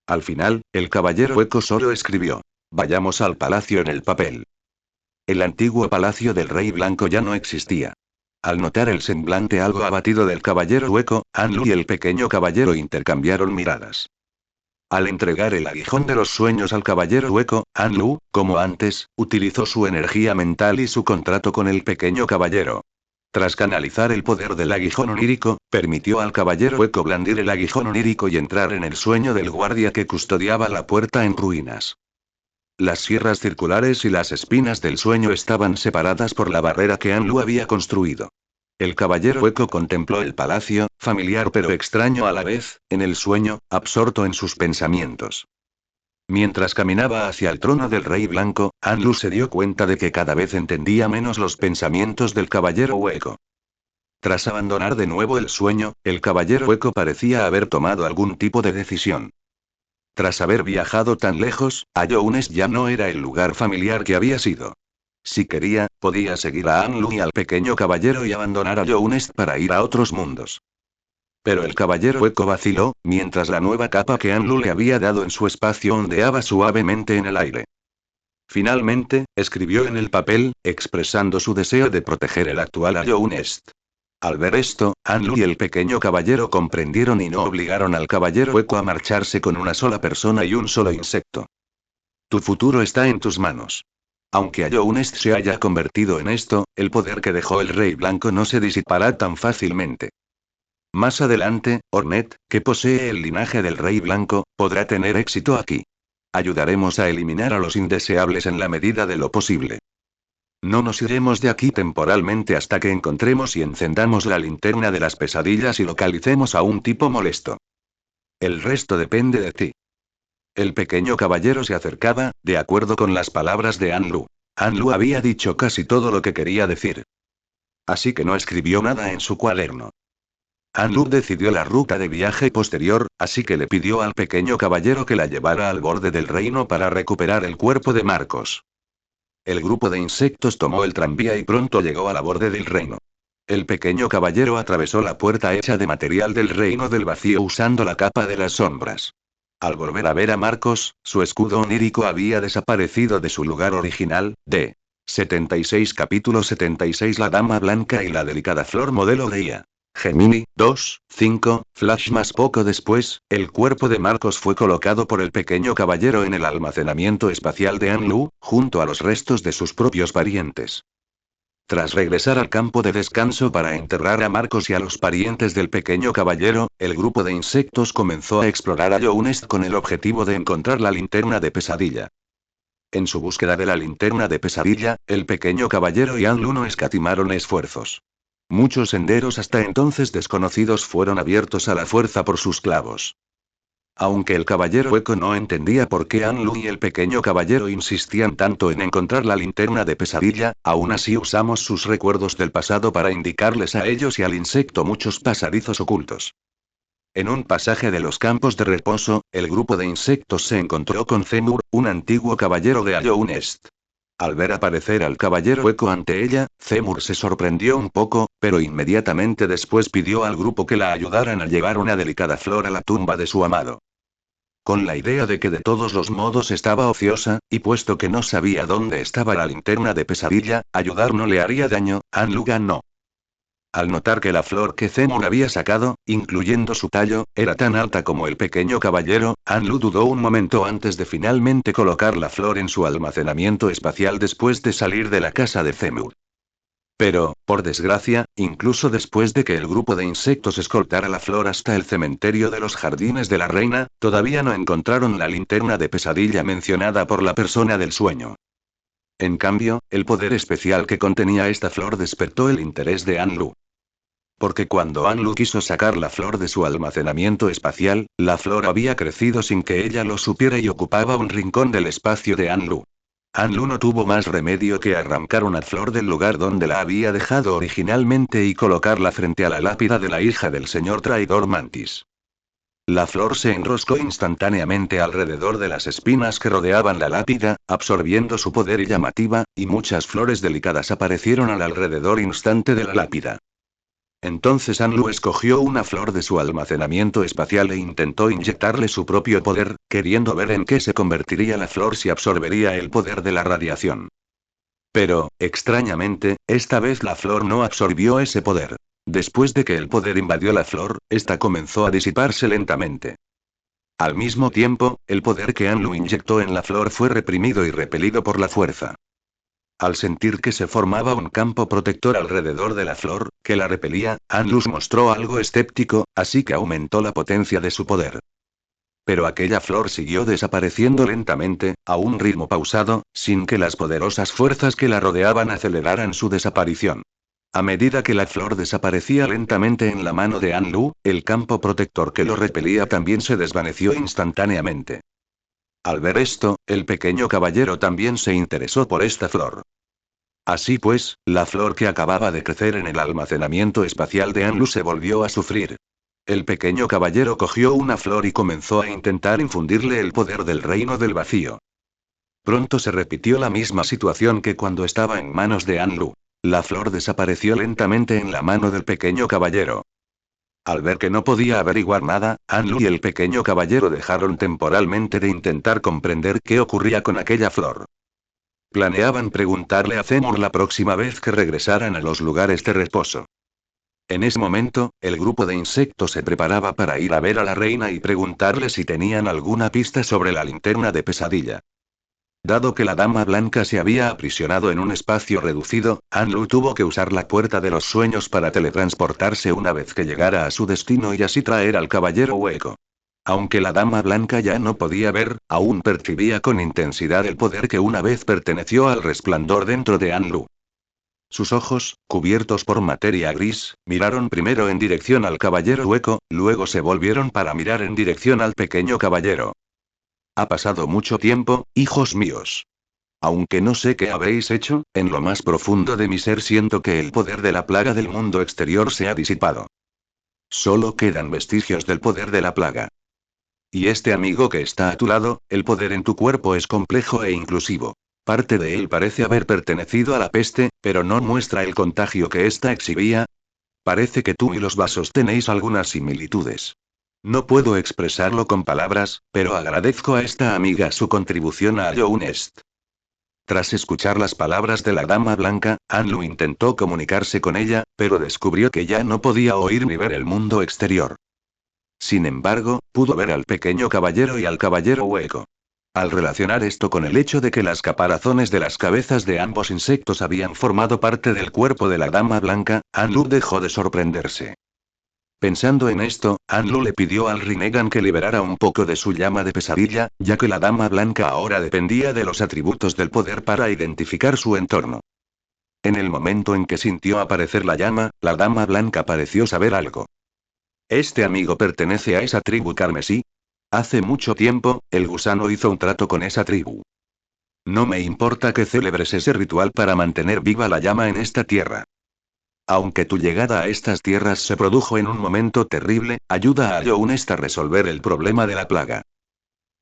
Al final, el caballero hueco solo escribió: "Vayamos al palacio" en el papel. El antiguo palacio del Rey Blanco ya no existía. Al notar el semblante algo abatido del caballero hueco, Anlu y el pequeño caballero intercambiaron miradas. Al entregar el aguijón de los sueños al caballero hueco, Anlu, como antes, utilizó su energía mental y su contrato con el pequeño caballero. Tras canalizar el poder del aguijón onírico, permitió al caballero hueco blandir el aguijón onírico y entrar en el sueño del guardia que custodiaba la puerta en ruinas. Las sierras circulares y las espinas del sueño estaban separadas por la barrera que Anlu había construido. El caballero hueco contempló el palacio, familiar pero extraño a la vez, en el sueño, absorto en sus pensamientos. Mientras caminaba hacia el trono del Rey Blanco, Anlu se dio cuenta de que cada vez entendía menos los pensamientos del caballero hueco. Tras abandonar de nuevo el sueño, el caballero hueco parecía haber tomado algún tipo de decisión. Tras haber viajado tan lejos, Iounest ya no era el lugar familiar que había sido. Si quería, podía seguir a Anlu y al pequeño caballero y abandonar a Iounest para ir a otros mundos. Pero el caballero hueco vaciló, mientras la nueva capa que Anlu le había dado en su espacio ondeaba suavemente en el aire. Finalmente, escribió en el papel, expresando su deseo de proteger el actual Iounest. Al ver esto, Anlu y el pequeño caballero comprendieron y no obligaron al caballero hueco a marcharse con una sola persona y un solo insecto. Tu futuro está en tus manos. Aunque Iounest se haya convertido en esto, el poder que dejó el Rey Blanco no se disipará tan fácilmente. Más adelante, Ornette, que posee el linaje del Rey Blanco, podrá tener éxito aquí. Ayudaremos a eliminar a los indeseables en la medida de lo posible. No nos iremos de aquí temporalmente hasta que encontremos y encendamos la linterna de las pesadillas y localicemos a un tipo molesto. El resto depende de ti. El pequeño caballero se acercaba, de acuerdo con las palabras de Anlu. Anlu había dicho casi todo lo que quería decir. Así que no escribió nada en su cuaderno. Anlu decidió la ruta de viaje posterior, así que le pidió al pequeño caballero que la llevara al borde del reino para recuperar el cuerpo de Marcos. El grupo de insectos tomó el tranvía y pronto llegó a la borde del reino. El pequeño caballero atravesó la puerta hecha de material del reino del vacío usando la capa de las sombras. Al volver a ver a Marcos, su escudo onírico había desaparecido de su lugar original, de 76 capítulo 76 La Dama Blanca y la delicada flor modelo de IA. Gemini, 2, 5, flash más poco después, el cuerpo de Marcos fue colocado por el pequeño caballero en el almacenamiento espacial de Anlu, junto a los restos de sus propios parientes. Tras regresar al campo de descanso para enterrar a Marcos y a los parientes del pequeño caballero, el grupo de insectos comenzó a explorar a Iounest con el objetivo de encontrar la linterna de pesadilla. En su búsqueda de la linterna de pesadilla, el pequeño caballero y Anlu no escatimaron esfuerzos. Muchos senderos hasta entonces desconocidos fueron abiertos a la fuerza por sus clavos. Aunque el caballero hueco no entendía por qué Anlu y el pequeño caballero insistían tanto en encontrar la linterna de pesadilla, aún así usamos sus recuerdos del pasado para indicarles a ellos y al insecto muchos pasadizos ocultos. En un pasaje de los campos de reposo, el grupo de insectos se encontró con Zemur, un antiguo caballero de Iounest. Al ver aparecer al caballero hueco ante ella, Zemur se sorprendió un poco, pero inmediatamente después pidió al grupo que la ayudaran a llevar una delicada flor a la tumba de su amado. Con la idea de que de todos los modos estaba ociosa, y puesto que no sabía dónde estaba la linterna de pesadilla, ayudar no le haría daño, Anlu ganó. Al notar que la flor que Zemur había sacado, incluyendo su tallo, era tan alta como el pequeño caballero, Anlu dudó un momento antes de finalmente colocar la flor en su almacenamiento espacial después de salir de la casa de Zemur. Pero, por desgracia, incluso después de que el grupo de insectos escoltara la flor hasta el cementerio de los jardines de la reina, todavía no encontraron la linterna de pesadilla mencionada por la persona del sueño. En cambio, el poder especial que contenía esta flor despertó el interés de Anlu. Porque cuando Anlu quiso sacar la flor de su almacenamiento espacial, la flor había crecido sin que ella lo supiera y ocupaba un rincón del espacio de Anlu. Anlu no tuvo más remedio que arrancar una flor del lugar donde la había dejado originalmente y colocarla frente a la lápida de la hija del señor traidor Mantis. La flor se enroscó instantáneamente alrededor de las espinas que rodeaban la lápida, absorbiendo su poder y llamativa, y muchas flores delicadas aparecieron al alrededor instante de la lápida. Entonces Anlu escogió una flor de su almacenamiento espacial e intentó inyectarle su propio poder, queriendo ver en qué se convertiría la flor si absorbería el poder de la radiación. Pero, extrañamente, esta vez la flor no absorbió ese poder. Después de que el poder invadió la flor, esta comenzó a disiparse lentamente. Al mismo tiempo, el poder que Anlu inyectó en la flor fue reprimido y repelido por la fuerza. Al sentir que se formaba un campo protector alrededor de la flor, que la repelía, Anlu mostró algo escéptico, así que aumentó la potencia de su poder. Pero aquella flor siguió desapareciendo lentamente, a un ritmo pausado, sin que las poderosas fuerzas que la rodeaban aceleraran su desaparición. A medida que la flor desaparecía lentamente en la mano de Anlu, el campo protector que lo repelía también se desvaneció instantáneamente. Al ver esto, el pequeño caballero también se interesó por esta flor. Así pues, la flor que acababa de crecer en el almacenamiento espacial de Anlu se volvió a sufrir. El pequeño caballero cogió una flor y comenzó a intentar infundirle el poder del reino del vacío. Pronto se repitió la misma situación que cuando estaba en manos de Anlu. La flor desapareció lentamente en la mano del pequeño caballero. Al ver que no podía averiguar nada, Anlu y el pequeño caballero dejaron temporalmente de intentar comprender qué ocurría con aquella flor. Planeaban preguntarle a Zemur la próxima vez que regresaran a los lugares de reposo. En ese momento, el grupo de insectos se preparaba para ir a ver a la reina y preguntarle si tenían alguna pista sobre la linterna de pesadilla. Dado que la dama blanca se había aprisionado en un espacio reducido, Anlu tuvo que usar la puerta de los sueños para teletransportarse una vez que llegara a su destino y así traer al caballero hueco. Aunque la dama blanca ya no podía ver, aún percibía con intensidad el poder que una vez perteneció al resplandor dentro de Anlu. Sus ojos, cubiertos por materia gris, miraron primero en dirección al caballero hueco, luego se volvieron para mirar en dirección al pequeño caballero. Ha pasado mucho tiempo, hijos míos. Aunque no sé qué habéis hecho, en lo más profundo de mi ser siento que el poder de la plaga del mundo exterior se ha disipado. Solo quedan vestigios del poder de la plaga. Y este amigo que está a tu lado, el poder en tu cuerpo es complejo e inclusivo. Parte de él parece haber pertenecido a la peste, pero no muestra el contagio que ésta exhibía. Parece que tú y los vasos tenéis algunas similitudes. No puedo expresarlo con palabras, pero agradezco a esta amiga su contribución a Younest. Tras escuchar las palabras de la dama blanca, Anlu intentó comunicarse con ella, pero descubrió que ya no podía oír ni ver el mundo exterior. Sin embargo, pudo ver al pequeño caballero y al caballero hueco. Al relacionar esto con el hecho de que las caparazones de las cabezas de ambos insectos habían formado parte del cuerpo de la dama blanca, Anlu dejó de sorprenderse. Pensando en esto, Anlu le pidió al Rinnegan que liberara un poco de su llama de pesadilla, ya que la dama blanca ahora dependía de los atributos del poder para identificar su entorno. En el momento en que sintió aparecer la llama, la dama blanca pareció saber algo. ¿Este amigo pertenece a esa tribu carmesí? Hace mucho tiempo, el gusano hizo un trato con esa tribu. No me importa que celebres ese ritual para mantener viva la llama en esta tierra. Aunque tu llegada a estas tierras se produjo en un momento terrible, ayuda a Younest a resolver el problema de la plaga.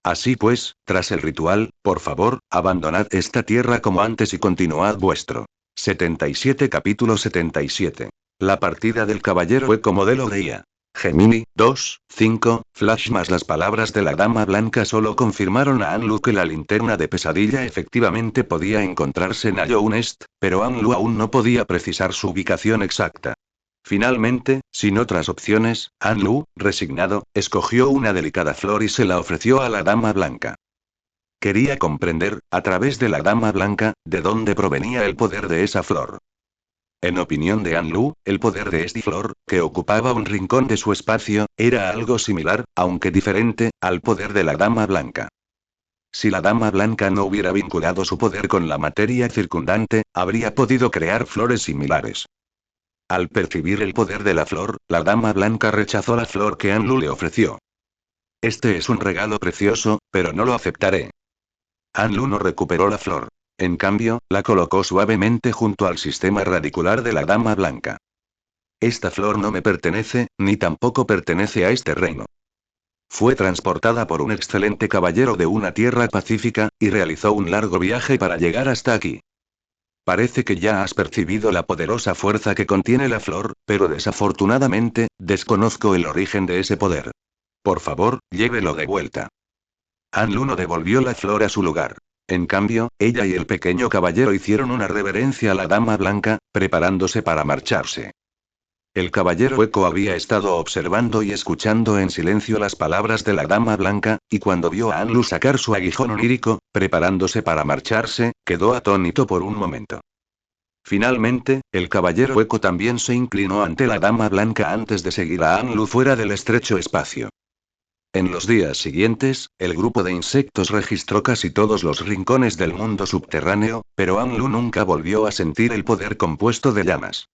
Así pues, tras el ritual, por favor, abandonad esta tierra como antes y continuad vuestro. 77 Capítulo 77. La partida del caballero hueco modelo de IA. Gemini, 2, 5, Flash más las palabras de la dama blanca solo confirmaron a Anlu que la linterna de pesadilla efectivamente podía encontrarse en Younest, pero Anlu aún no podía precisar su ubicación exacta. Finalmente, sin otras opciones, Anlu, resignado, escogió una delicada flor y se la ofreció a la dama blanca. Quería comprender, a través de la dama blanca, de dónde provenía el poder de esa flor. En opinión de Anlu, el poder de esta flor, que ocupaba un rincón de su espacio, era algo similar, aunque diferente, al poder de la dama blanca. Si la dama blanca no hubiera vinculado su poder con la materia circundante, habría podido crear flores similares. Al percibir el poder de la flor, la dama blanca rechazó la flor que Anlu le ofreció. Este es un regalo precioso, pero no lo aceptaré. Anlu no recuperó la flor. En cambio, la colocó suavemente junto al sistema radicular de la dama blanca. Esta flor no me pertenece, ni tampoco pertenece a este reino. Fue transportada por un excelente caballero de una tierra pacífica, y realizó un largo viaje para llegar hasta aquí. Parece que ya has percibido la poderosa fuerza que contiene la flor, pero desafortunadamente, desconozco el origen de ese poder. Por favor, llévelo de vuelta. Anlu no devolvió la flor a su lugar. En cambio, ella y el pequeño caballero hicieron una reverencia a la dama blanca, preparándose para marcharse. El caballero hueco había estado observando y escuchando en silencio las palabras de la dama blanca, y cuando vio a Anlu sacar su aguijón onírico, preparándose para marcharse, quedó atónito por un momento. Finalmente, el caballero hueco también se inclinó ante la dama blanca antes de seguir a Anlu fuera del estrecho espacio. En los días siguientes, el grupo de insectos registró casi todos los rincones del mundo subterráneo, pero Anlu nunca volvió a sentir el poder compuesto de llamas.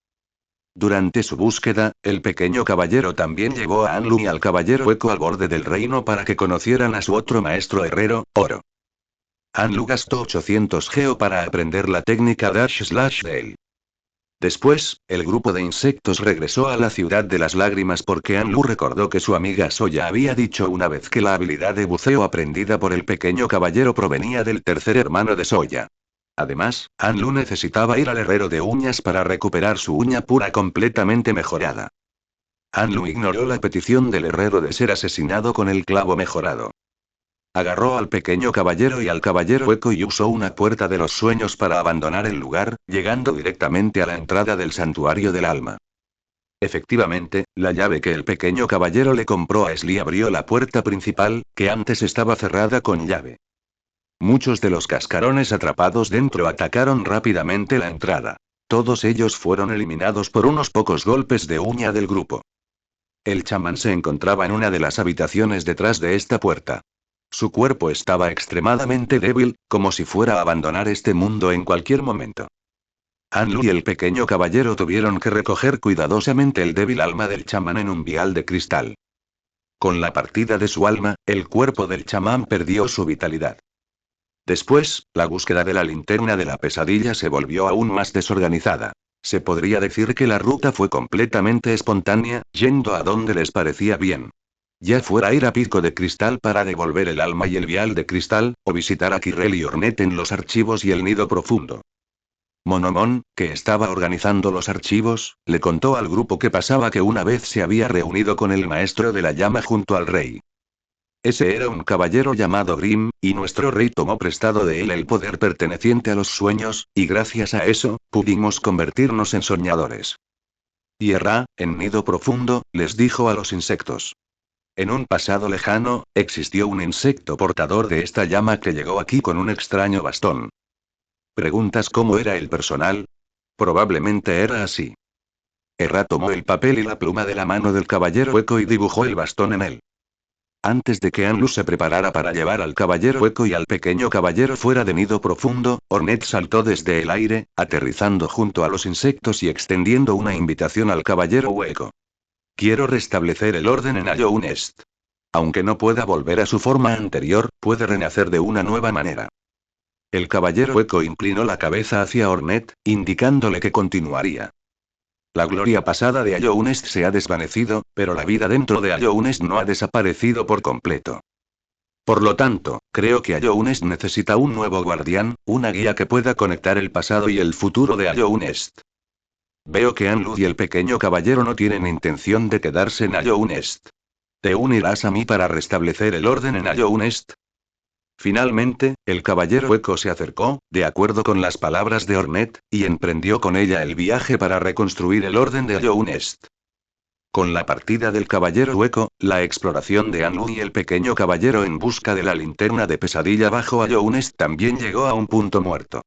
Durante su búsqueda, el pequeño caballero también llevó a Anlu y al caballero hueco al borde del reino para que conocieran a su otro maestro herrero, Oro. Anlu gastó 800 geo para aprender la técnica Dash Slash de él. Después, el grupo de insectos regresó a la ciudad de las lágrimas porque Anlu recordó que su amiga Soya había dicho una vez que la habilidad de buceo aprendida por el pequeño caballero provenía del tercer hermano de Soya. Además, Anlu necesitaba ir al herrero de uñas para recuperar su uña pura completamente mejorada. Anlu ignoró la petición del herrero de ser asesinado con el clavo mejorado. Agarró al pequeño caballero y al caballero hueco y usó una puerta de los sueños para abandonar el lugar, llegando directamente a la entrada del santuario del alma. Efectivamente, la llave que el pequeño caballero le compró a Sly abrió la puerta principal, que antes estaba cerrada con llave. Muchos de los cascarones atrapados dentro atacaron rápidamente la entrada. Todos ellos fueron eliminados por unos pocos golpes de uña del grupo. El chamán se encontraba en una de las habitaciones detrás de esta puerta. Su cuerpo estaba extremadamente débil, como si fuera a abandonar este mundo en cualquier momento. Anlu y el pequeño caballero tuvieron que recoger cuidadosamente el débil alma del chamán en un vial de cristal. Con la partida de su alma, el cuerpo del chamán perdió su vitalidad. Después, la búsqueda de la linterna de la pesadilla se volvió aún más desorganizada. Se podría decir que la ruta fue completamente espontánea, yendo a donde les parecía bien. Ya fuera ir a Pico de Cristal para devolver el alma y el vial de cristal, o visitar a Kirrell y Ornette en los archivos y el nido profundo. Monomon, que estaba organizando los archivos, le contó al grupo que pasaba que una vez se había reunido con el maestro de la llama junto al rey. Ese era un caballero llamado Grim, y nuestro rey tomó prestado de él el poder perteneciente a los sueños, y gracias a eso, pudimos convertirnos en soñadores. Y Erra, en nido profundo, les dijo a los insectos. En un pasado lejano, existió un insecto portador de esta llama que llegó aquí con un extraño bastón. ¿Preguntas cómo era el personal? Probablemente era así. Erra tomó el papel y la pluma de la mano del caballero hueco y dibujó el bastón en él. Antes de que Anlu se preparara para llevar al caballero hueco y al pequeño caballero fuera de nido profundo, Ornette saltó desde el aire, aterrizando junto a los insectos y extendiendo una invitación al caballero hueco. Quiero restablecer el orden en Allow Nest. Aunque no pueda volver a su forma anterior, puede renacer de una nueva manera. El caballero hueco inclinó la cabeza hacia Ornette, indicándole que continuaría. La gloria pasada de Allow Nest se ha desvanecido, pero la vida dentro de Allow Nest no ha desaparecido por completo. Por lo tanto, creo que Allow Nest necesita un nuevo guardián, una guía que pueda conectar el pasado y el futuro de Allow Nest. Veo que Anlu y el pequeño caballero no tienen intención de quedarse en Allow Nest. ¿Te unirás a mí para restablecer el orden en Allow Nest? Finalmente, el caballero hueco se acercó, de acuerdo con las palabras de Ornette, y emprendió con ella el viaje para reconstruir el orden de Allow Nest. Con la partida del caballero hueco, la exploración de Anlu y el pequeño caballero en busca de la linterna de pesadilla bajo Allow Nest también llegó a un punto muerto.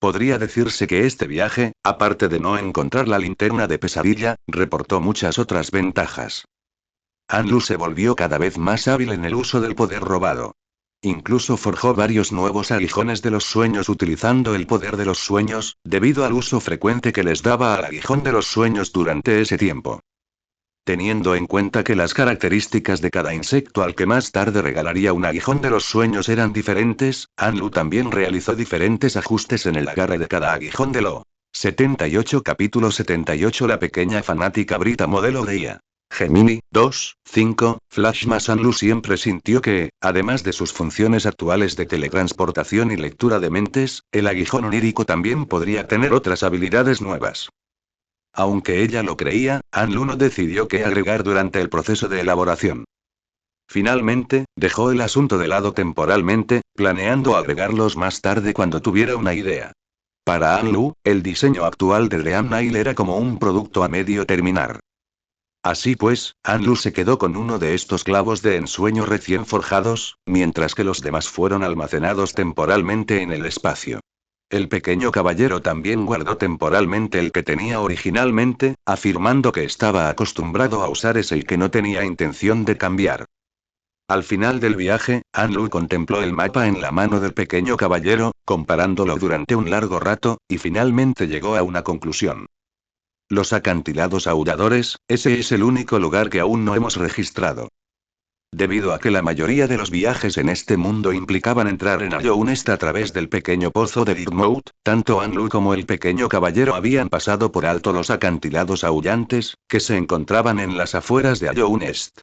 Podría decirse que este viaje, aparte de no encontrar la linterna de pesadilla, reportó muchas otras ventajas. Anlu se volvió cada vez más hábil en el uso del poder robado. Incluso forjó varios nuevos aguijones de los sueños utilizando el poder de los sueños, debido al uso frecuente que les daba al aguijón de los sueños durante ese tiempo. Teniendo en cuenta que las características de cada insecto al que más tarde regalaría un aguijón de los sueños eran diferentes, Anlu también realizó diferentes ajustes en el agarre de cada aguijón de lo 78 capítulo 78 La pequeña fanática Brita modelo de IA. Gemini, 2, 5, Flash más Anlu siempre sintió que, además de sus funciones actuales de teletransportación y lectura de mentes, el aguijón onírico también podría tener otras habilidades nuevas. Aunque ella lo creía, Anlu no decidió qué agregar durante el proceso de elaboración. Finalmente, dejó el asunto de lado temporalmente, planeando agregarlos más tarde cuando tuviera una idea. Para Anlu, el diseño actual de Dream Nail era como un producto a medio terminar. Así pues, Anlu se quedó con uno de estos clavos de ensueño recién forjados, mientras que los demás fueron almacenados temporalmente en el espacio. El pequeño caballero también guardó temporalmente el que tenía originalmente, afirmando que estaba acostumbrado a usar ese y que no tenía intención de cambiar. Al final del viaje, Anlu contempló el mapa en la mano del pequeño caballero, comparándolo durante un largo rato, y finalmente llegó a una conclusión. Los acantilados aulladores, ese es el único lugar que aún no hemos registrado. Debido a que la mayoría de los viajes en este mundo implicaban entrar en Allownest a través del pequeño pozo de Dirtmouth, tanto Anlu como el pequeño caballero habían pasado por alto los acantilados aullantes, que se encontraban en las afueras de Allownest.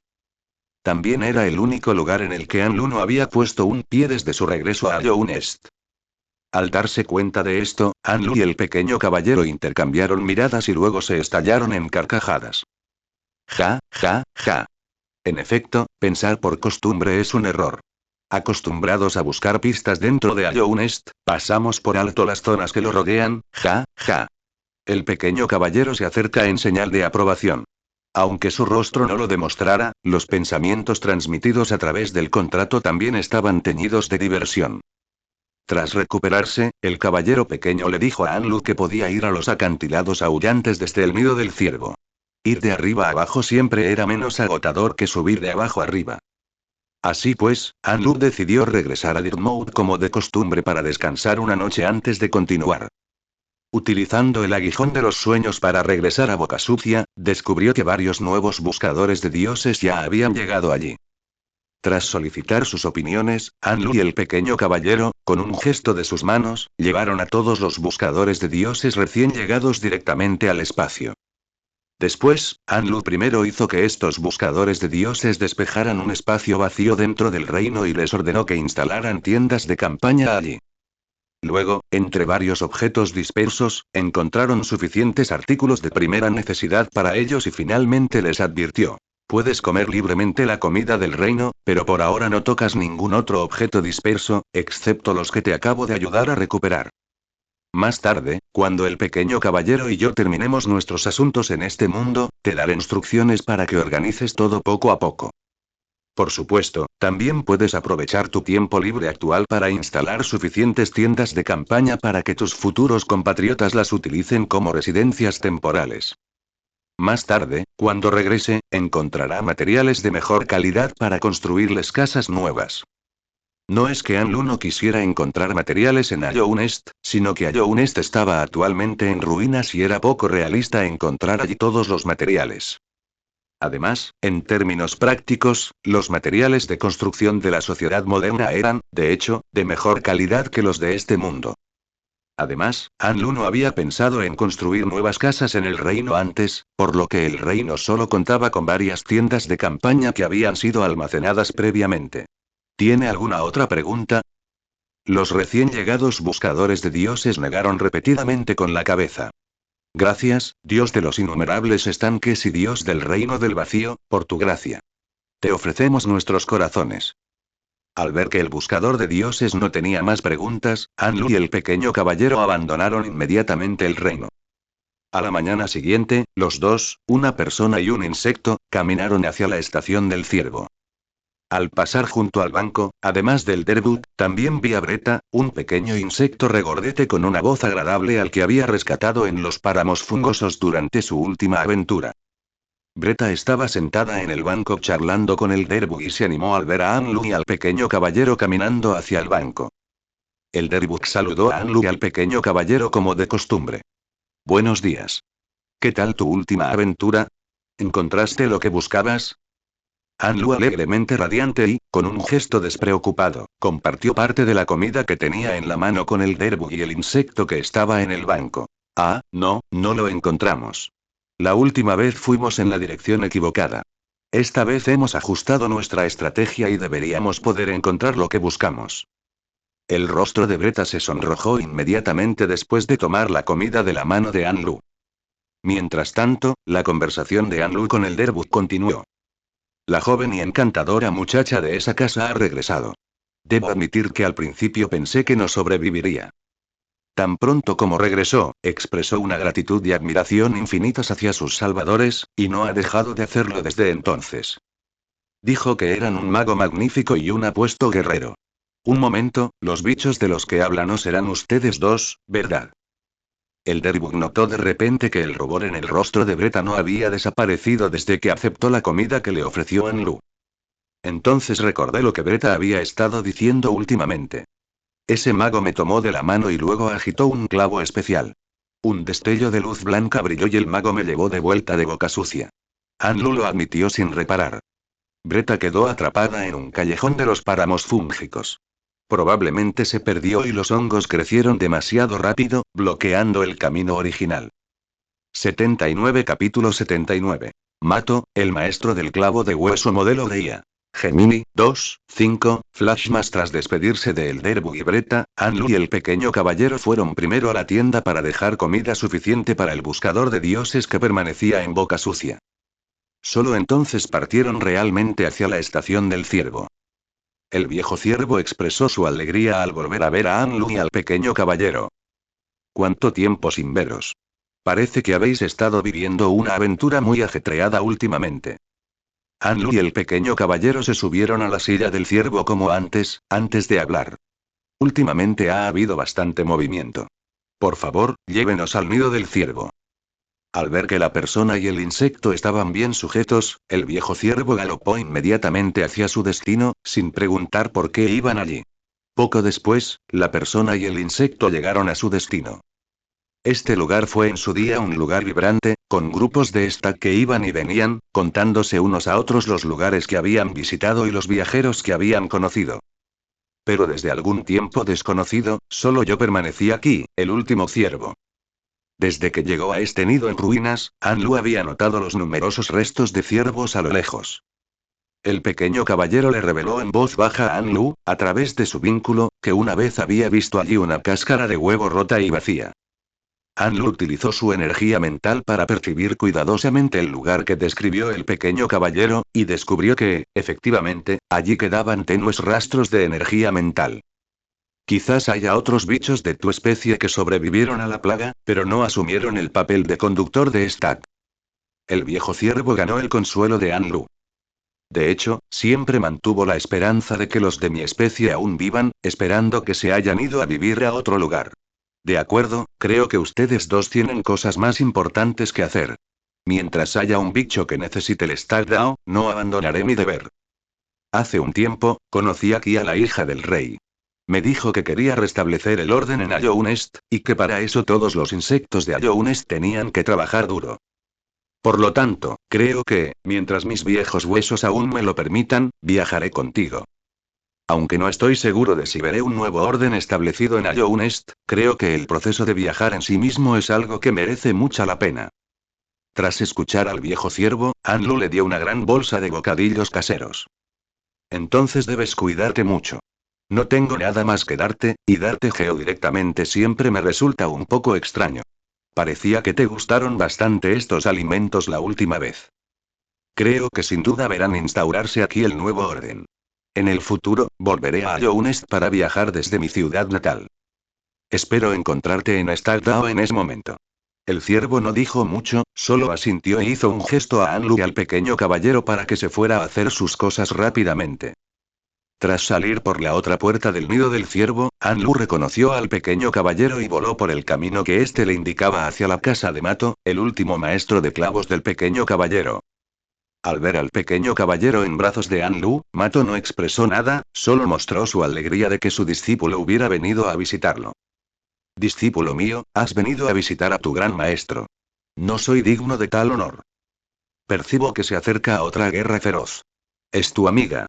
También era el único lugar en el que Anlu no había puesto un pie desde su regreso a Allownest. Al darse cuenta de esto, Anlu y el pequeño caballero intercambiaron miradas y luego se estallaron en carcajadas. Ja, ja, ja. En efecto, pensar por costumbre es un error. Acostumbrados a buscar pistas dentro de Allownest, pasamos por alto las zonas que lo rodean, ja, ja. El pequeño caballero se acerca en señal de aprobación. Aunque su rostro no lo demostrara, los pensamientos transmitidos a través del contrato también estaban teñidos de diversión. Tras recuperarse, el caballero pequeño le dijo a Anlu que podía ir a los acantilados aullantes desde el nido del ciervo. Ir de arriba a abajo siempre era menos agotador que subir de abajo arriba. Así pues, Anlu decidió regresar a Dirtmouth como de costumbre para descansar una noche antes de continuar. Utilizando el aguijón de los sueños para regresar a Boca Sucia, descubrió que varios nuevos buscadores de dioses ya habían llegado allí. Tras solicitar sus opiniones, Anlu y el pequeño caballero, con un gesto de sus manos, llevaron a todos los buscadores de dioses recién llegados directamente al espacio. Después, Anlu primero hizo que estos buscadores de dioses despejaran un espacio vacío dentro del reino y les ordenó que instalaran tiendas de campaña allí. Luego, entre varios objetos dispersos, encontraron suficientes artículos de primera necesidad para ellos y finalmente les advirtió: puedes comer libremente la comida del reino, pero por ahora no tocas ningún otro objeto disperso, excepto los que te acabo de ayudar a recuperar. Más tarde, cuando el pequeño caballero y yo terminemos nuestros asuntos en este mundo, te daré instrucciones para que organices todo poco a poco. Por supuesto, también puedes aprovechar tu tiempo libre actual para instalar suficientes tiendas de campaña para que tus futuros compatriotas las utilicen como residencias temporales. Más tarde, cuando regrese, encontrará materiales de mejor calidad para construirles casas nuevas. No es que Anlu no quisiera encontrar materiales en Allownest, sino que Allownest estaba actualmente en ruinas y era poco realista encontrar allí todos los materiales. Además, en términos prácticos, los materiales de construcción de la sociedad moderna eran, de hecho, de mejor calidad que los de este mundo. Además, Anlu no había pensado en construir nuevas casas en el reino antes, por lo que el reino solo contaba con varias tiendas de campaña que habían sido almacenadas previamente. ¿Tiene alguna otra pregunta? Los recién llegados buscadores de dioses negaron repetidamente con la cabeza. Gracias, Dios de los innumerables estanques y Dios del reino del vacío, por tu gracia. Te ofrecemos nuestros corazones. Al ver que el buscador de dioses no tenía más preguntas, Anlu y el pequeño caballero abandonaron inmediatamente el reino. A la mañana siguiente, los dos, una persona y un insecto, caminaron hacia la estación del ciervo. Al pasar junto al banco, además del Derbuk, también vi a Breta, un pequeño insecto regordete con una voz agradable al que había rescatado en los páramos fungosos durante su última aventura. Breta estaba sentada en el banco charlando con el Derbuk y se animó al ver a Anlu y al pequeño caballero caminando hacia el banco. El Derbuk saludó a Anlu y al pequeño caballero como de costumbre. Buenos días. ¿Qué tal tu última aventura? ¿Encontraste lo que buscabas? Anlu, alegremente radiante y, con un gesto despreocupado, compartió parte de la comida que tenía en la mano con el Derbuk y el insecto que estaba en el banco. Ah, no, no lo encontramos. La última vez fuimos en la dirección equivocada. Esta vez hemos ajustado nuestra estrategia y deberíamos poder encontrar lo que buscamos. El rostro de Breta se sonrojó inmediatamente después de tomar la comida de la mano de Anlu. Mientras tanto, la conversación de Anlu con el Derbuk continuó. La joven y encantadora muchacha de esa casa ha regresado. Debo admitir que al principio pensé que no sobreviviría. Tan pronto como regresó, expresó una gratitud y admiración infinitas hacia sus salvadores, y no ha dejado de hacerlo desde entonces. Dijo que eran un mago magnífico y un apuesto guerrero. Un momento, los bichos de los que hablan no serán ustedes dos, ¿verdad? El Derbuk notó de repente que el rubor en el rostro de Breta no había desaparecido desde que aceptó la comida que le ofreció Anlu. Entonces recordé lo que Breta había estado diciendo últimamente. Ese mago me tomó de la mano y luego agitó un clavo especial. Un destello de luz blanca brilló y el mago me llevó de vuelta de Boca Sucia. Anlu lo admitió sin reparar. Breta quedó atrapada en un callejón de los páramos fúngicos. Probablemente se perdió y los hongos crecieron demasiado rápido, bloqueando el camino original. 79 Capítulo 79. Mato, el maestro del clavo de hueso modelo de IA. Gemini, 2, 5, Flash más tras despedirse de Elderbu y Breta, Anlu y el pequeño caballero fueron primero a la tienda para dejar comida suficiente para el buscador de dioses que permanecía en Boca Sucia. Solo entonces partieron realmente hacia la estación del ciervo. El viejo ciervo expresó su alegría al volver a ver a Anlu y al pequeño caballero. ¿Cuánto tiempo sin veros? Parece que habéis estado viviendo una aventura muy ajetreada últimamente. Anlu y el pequeño caballero se subieron a la silla del ciervo como antes de hablar. Últimamente ha habido bastante movimiento. Por favor, llévenos al nido del ciervo. Al ver que la persona y el insecto estaban bien sujetos, el viejo ciervo galopó inmediatamente hacia su destino, sin preguntar por qué iban allí. Poco después, la persona y el insecto llegaron a su destino. Este lugar fue en su día un lugar vibrante, con grupos de stack que iban y venían, contándose unos a otros los lugares que habían visitado y los viajeros que habían conocido. Pero desde algún tiempo desconocido, solo yo permanecí aquí, el último ciervo. Desde que llegó a este nido en ruinas, Anlu había notado los numerosos restos de ciervos a lo lejos. El pequeño caballero le reveló en voz baja a Anlu, a través de su vínculo, que una vez había visto allí una cáscara de huevo rota y vacía. Anlu utilizó su energía mental para percibir cuidadosamente el lugar que describió el pequeño caballero, y descubrió que, efectivamente, allí quedaban tenues rastros de energía mental. Quizás haya otros bichos de tu especie que sobrevivieron a la plaga, pero no asumieron el papel de conductor de Stack. El viejo ciervo ganó el consuelo de Anlu. De hecho, siempre mantuvo la esperanza de que los de mi especie aún vivan, esperando que se hayan ido a vivir a otro lugar. De acuerdo, creo que ustedes dos tienen cosas más importantes que hacer. Mientras haya un bicho que necesite el Stack Dao, no abandonaré mi deber. Hace un tiempo, conocí aquí a la hija del rey. Me dijo que quería restablecer el orden en Ayounest, y que para eso todos los insectos de Ayounest tenían que trabajar duro. Por lo tanto, creo que, mientras mis viejos huesos aún me lo permitan, viajaré contigo. Aunque no estoy seguro de si veré un nuevo orden establecido en Ayounest, creo que el proceso de viajar en sí mismo es algo que merece mucha la pena. Tras escuchar al viejo ciervo, Anlu le dio una gran bolsa de bocadillos caseros. Entonces debes cuidarte mucho. No tengo nada más que darte, y darte geo directamente siempre me resulta un poco extraño. Parecía que te gustaron bastante estos alimentos la última vez. Creo que sin duda verán instaurarse aquí el nuevo orden. En el futuro, volveré a Ayounest para viajar desde mi ciudad natal. Espero encontrarte en Startao en ese momento. El ciervo no dijo mucho, solo asintió e hizo un gesto a Anlu y al pequeño caballero para que se fuera a hacer sus cosas rápidamente. Tras salir por la otra puerta del nido del ciervo, Anlu reconoció al pequeño caballero y voló por el camino que éste le indicaba hacia la casa de Mato, el último maestro de clavos del pequeño caballero. Al ver al pequeño caballero en brazos de Anlu, Mato no expresó nada, solo mostró su alegría de que su discípulo hubiera venido a visitarlo. Discípulo mío, has venido a visitar a tu gran maestro. No soy digno de tal honor. Percibo que se acerca otra guerra feroz. Es tu amiga.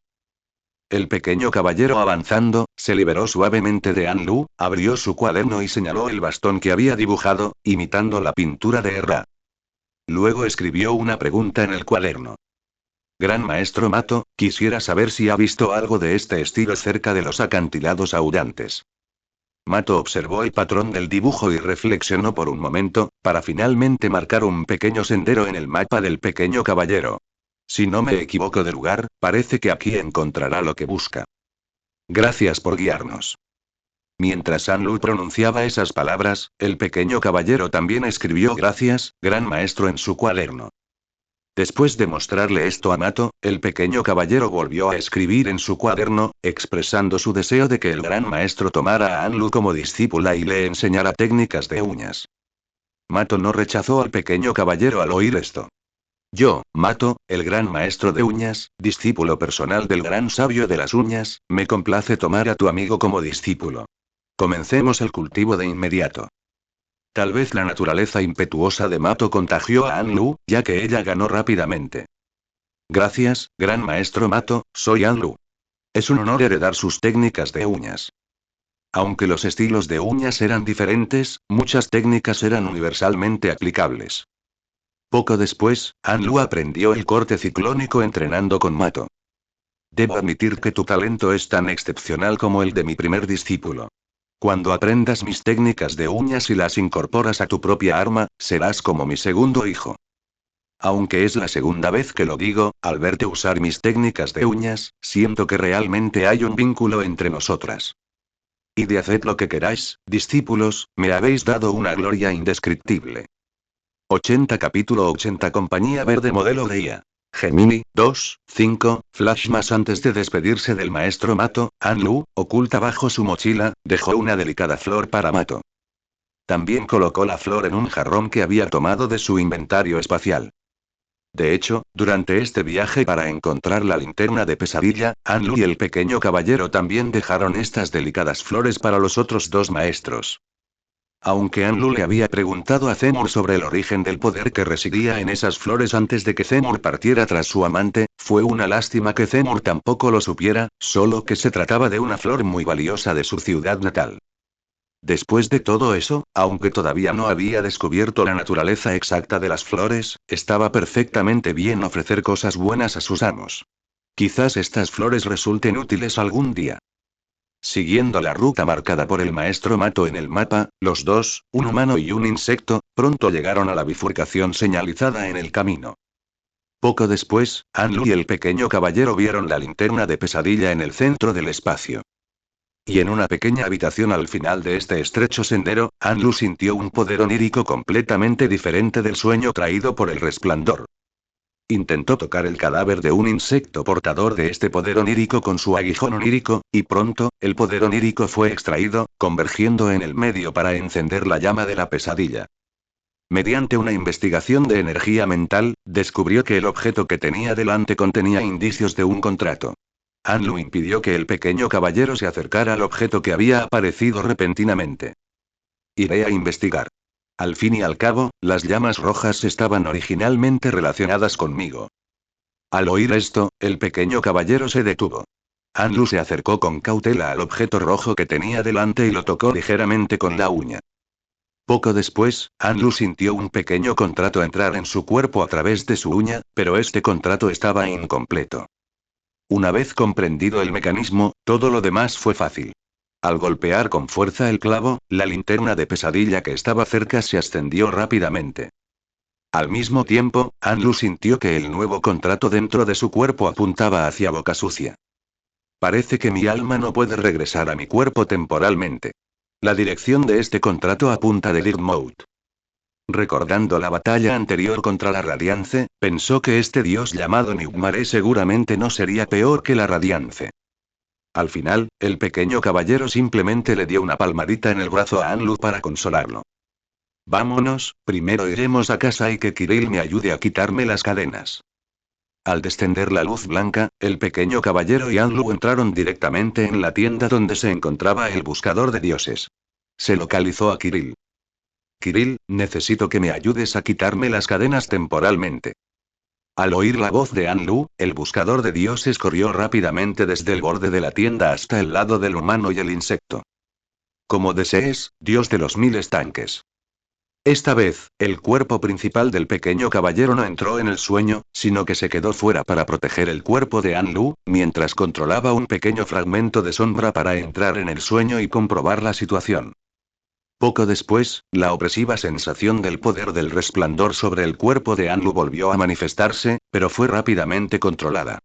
El pequeño caballero avanzando, se liberó suavemente de Anlu, abrió su cuaderno y señaló el bastón que había dibujado, imitando la pintura de Erra. Luego escribió una pregunta en el cuaderno. Gran maestro Mato, quisiera saber si ha visto algo de este estilo cerca de los acantilados aullantes. Mato observó el patrón del dibujo y reflexionó por un momento, para finalmente marcar un pequeño sendero en el mapa del pequeño caballero. Si no me equivoco de lugar, parece que aquí encontrará lo que busca. Gracias por guiarnos. Mientras Anlu pronunciaba esas palabras, el pequeño caballero también escribió gracias, gran maestro en su cuaderno. Después de mostrarle esto a Mato, el pequeño caballero volvió a escribir en su cuaderno, expresando su deseo de que el gran maestro tomara a Anlu como discípula y le enseñara técnicas de uñas. Mato no rechazó al pequeño caballero al oír esto. Yo, Mato, el gran maestro de uñas, discípulo personal del gran sabio de las uñas, me complace tomar a tu amigo como discípulo. Comencemos el cultivo de inmediato. Tal vez la naturaleza impetuosa de Mato contagió a Anlu, ya que ella ganó rápidamente. Gracias, gran maestro Mato, soy Anlu. Es un honor heredar sus técnicas de uñas. Aunque los estilos de uñas eran diferentes, muchas técnicas eran universalmente aplicables. Poco después, Anlu aprendió el corte ciclónico entrenando con Mato. Debo admitir que tu talento es tan excepcional como el de mi primer discípulo. Cuando aprendas mis técnicas de uñas y las incorporas a tu propia arma, serás como mi segundo hijo. Aunque es la segunda vez que lo digo, al verte usar mis técnicas de uñas, siento que realmente hay un vínculo entre nosotras. Y de haced lo que queráis, discípulos, me habéis dado una gloria indescriptible. 80 Capítulo 80 Compañía Verde Modelo Leia. Gemini, 2, 5, flash más antes de despedirse del maestro Mato, Anlu, oculta bajo su mochila, dejó una delicada flor para Mato. También colocó la flor en un jarrón que había tomado de su inventario espacial. De hecho, durante este viaje para encontrar la linterna de pesadilla, Anlu y el pequeño caballero también dejaron estas delicadas flores para los otros dos maestros. Aunque Anlu le había preguntado a Zemur sobre el origen del poder que residía en esas flores antes de que Zemur partiera tras su amante, fue una lástima que Zemur tampoco lo supiera, solo que se trataba de una flor muy valiosa de su ciudad natal. Después de todo eso, aunque todavía no había descubierto la naturaleza exacta de las flores, estaba perfectamente bien ofrecer cosas buenas a sus amos. Quizás estas flores resulten útiles algún día. Siguiendo la ruta marcada por el maestro Mato en el mapa, los dos, un humano y un insecto, pronto llegaron a la bifurcación señalizada en el camino. Poco después, Anlu y el pequeño caballero vieron la linterna de pesadilla en el centro del espacio. Y en una pequeña habitación al final de este estrecho sendero, Anlu sintió un poder onírico completamente diferente del sueño traído por el resplandor. Intentó tocar el cadáver de un insecto portador de este poder onírico con su aguijón onírico, y pronto, el poder onírico fue extraído, convergiendo en el medio para encender la llama de la pesadilla. Mediante una investigación de energía mental, descubrió que el objeto que tenía delante contenía indicios de un contrato. Anlu impidió que el pequeño caballero se acercara al objeto que había aparecido repentinamente. Iré a investigar. Al fin y al cabo, las llamas rojas estaban originalmente relacionadas conmigo. Al oír esto, el pequeño caballero se detuvo. Anlu se acercó con cautela al objeto rojo que tenía delante y lo tocó ligeramente con la uña. Poco después, Anlu sintió un pequeño contrato entrar en su cuerpo a través de su uña, pero este contrato estaba incompleto. Una vez comprendido el mecanismo, todo lo demás fue fácil. Al golpear con fuerza el clavo, la linterna de pesadilla que estaba cerca se ascendió rápidamente. Al mismo tiempo, Anlu sintió que el nuevo contrato dentro de su cuerpo apuntaba hacia Boca Sucia. Parece que mi alma no puede regresar a mi cuerpo temporalmente. La dirección de este contrato apunta de Dirtmouth. Recordando la batalla anterior contra la Radiance, pensó que este dios llamado Nigmaré seguramente no sería peor que la Radiance. Al final, el pequeño caballero simplemente le dio una palmadita en el brazo a Anlu para consolarlo. Vámonos, primero iremos a casa y que Kirill me ayude a quitarme las cadenas. Al descender la luz blanca, el pequeño caballero y Anlu entraron directamente en la tienda donde se encontraba el buscador de dioses. Se localizó a Kirill. Kirill, necesito que me ayudes a quitarme las cadenas temporalmente. Al oír la voz de Anlu, el buscador de dioses corrió rápidamente desde el borde de la tienda hasta el lado del humano y el insecto. Como desees, dios de los 1000 estanques. Esta vez, el cuerpo principal del pequeño caballero no entró en el sueño, sino que se quedó fuera para proteger el cuerpo de Anlu, mientras controlaba un pequeño fragmento de sombra para entrar en el sueño y comprobar la situación. Poco después, la opresiva sensación del poder del resplandor sobre el cuerpo de Anlu volvió a manifestarse, pero fue rápidamente controlada.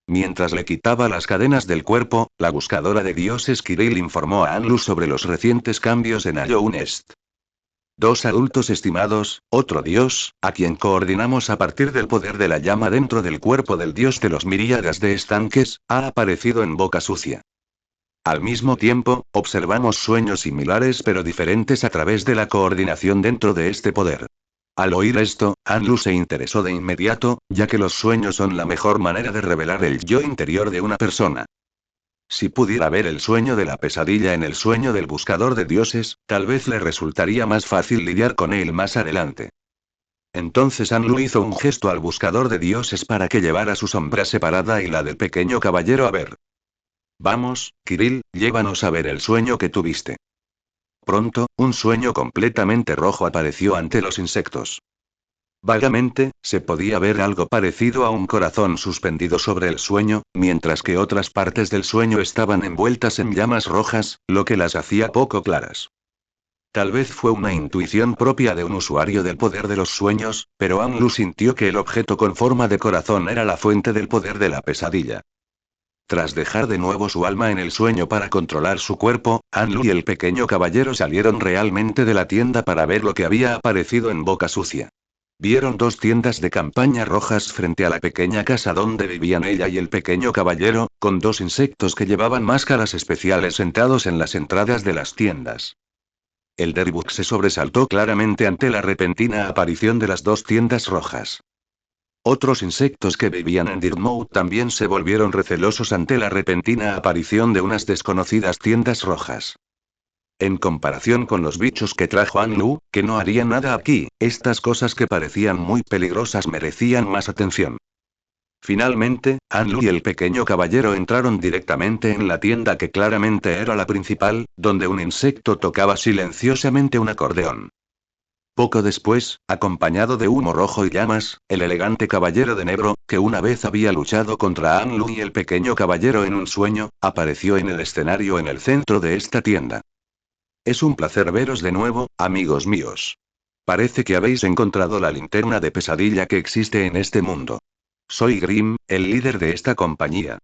Mientras le quitaba las cadenas del cuerpo, la buscadora de dioses Kirill informó a Anlu sobre los recientes cambios en Ayounest. 2 adultos estimados, otro dios, a quien coordinamos a partir del poder de la llama dentro del cuerpo del dios de los miríadas de estanques, ha aparecido en Boca Sucia. Al mismo tiempo, observamos sueños similares pero diferentes a través de la coordinación dentro de este poder. Al oír esto, Anlu se interesó de inmediato, ya que los sueños son la mejor manera de revelar el yo interior de una persona. Si pudiera ver el sueño de la pesadilla en el sueño del buscador de dioses, tal vez le resultaría más fácil lidiar con él más adelante. Entonces Anlu hizo un gesto al buscador de dioses para que llevara su sombra separada y la del pequeño caballero a ver. Vamos, Kirill, llévanos a ver el sueño que tuviste. Pronto, un sueño completamente rojo apareció ante los insectos. Vagamente, se podía ver algo parecido a un corazón suspendido sobre el sueño, mientras que otras partes del sueño estaban envueltas en llamas rojas, lo que las hacía poco claras. Tal vez fue una intuición propia de un usuario del poder de los sueños, pero Anlu sintió que el objeto con forma de corazón era la fuente del poder de la pesadilla. Tras dejar de nuevo su alma en el sueño para controlar su cuerpo, Anlu y el pequeño caballero salieron realmente de la tienda para ver lo que había aparecido en Boca Sucia. Vieron dos tiendas de campaña rojas frente a la pequeña casa donde vivían ella y el pequeño caballero, con dos insectos que llevaban máscaras especiales sentados en las entradas de las tiendas. El Derbuk se sobresaltó claramente ante la repentina aparición de las dos tiendas rojas. Otros insectos que vivían en Dirtmouth también se volvieron recelosos ante la repentina aparición de unas desconocidas tiendas rojas. En comparación con los bichos que trajo Anlu, que no harían nada aquí, estas cosas que parecían muy peligrosas merecían más atención. Finalmente, Anlu y el pequeño caballero entraron directamente en la tienda que claramente era la principal, donde un insecto tocaba silenciosamente un acordeón. Poco después, acompañado de humo rojo y llamas, el elegante caballero de negro, que una vez había luchado contra Anlu y el pequeño caballero en un sueño, apareció en el escenario en el centro de esta tienda. Es un placer veros de nuevo, amigos míos. Parece que habéis encontrado la linterna de pesadilla que existe en este mundo. Soy Grim, el líder de esta compañía.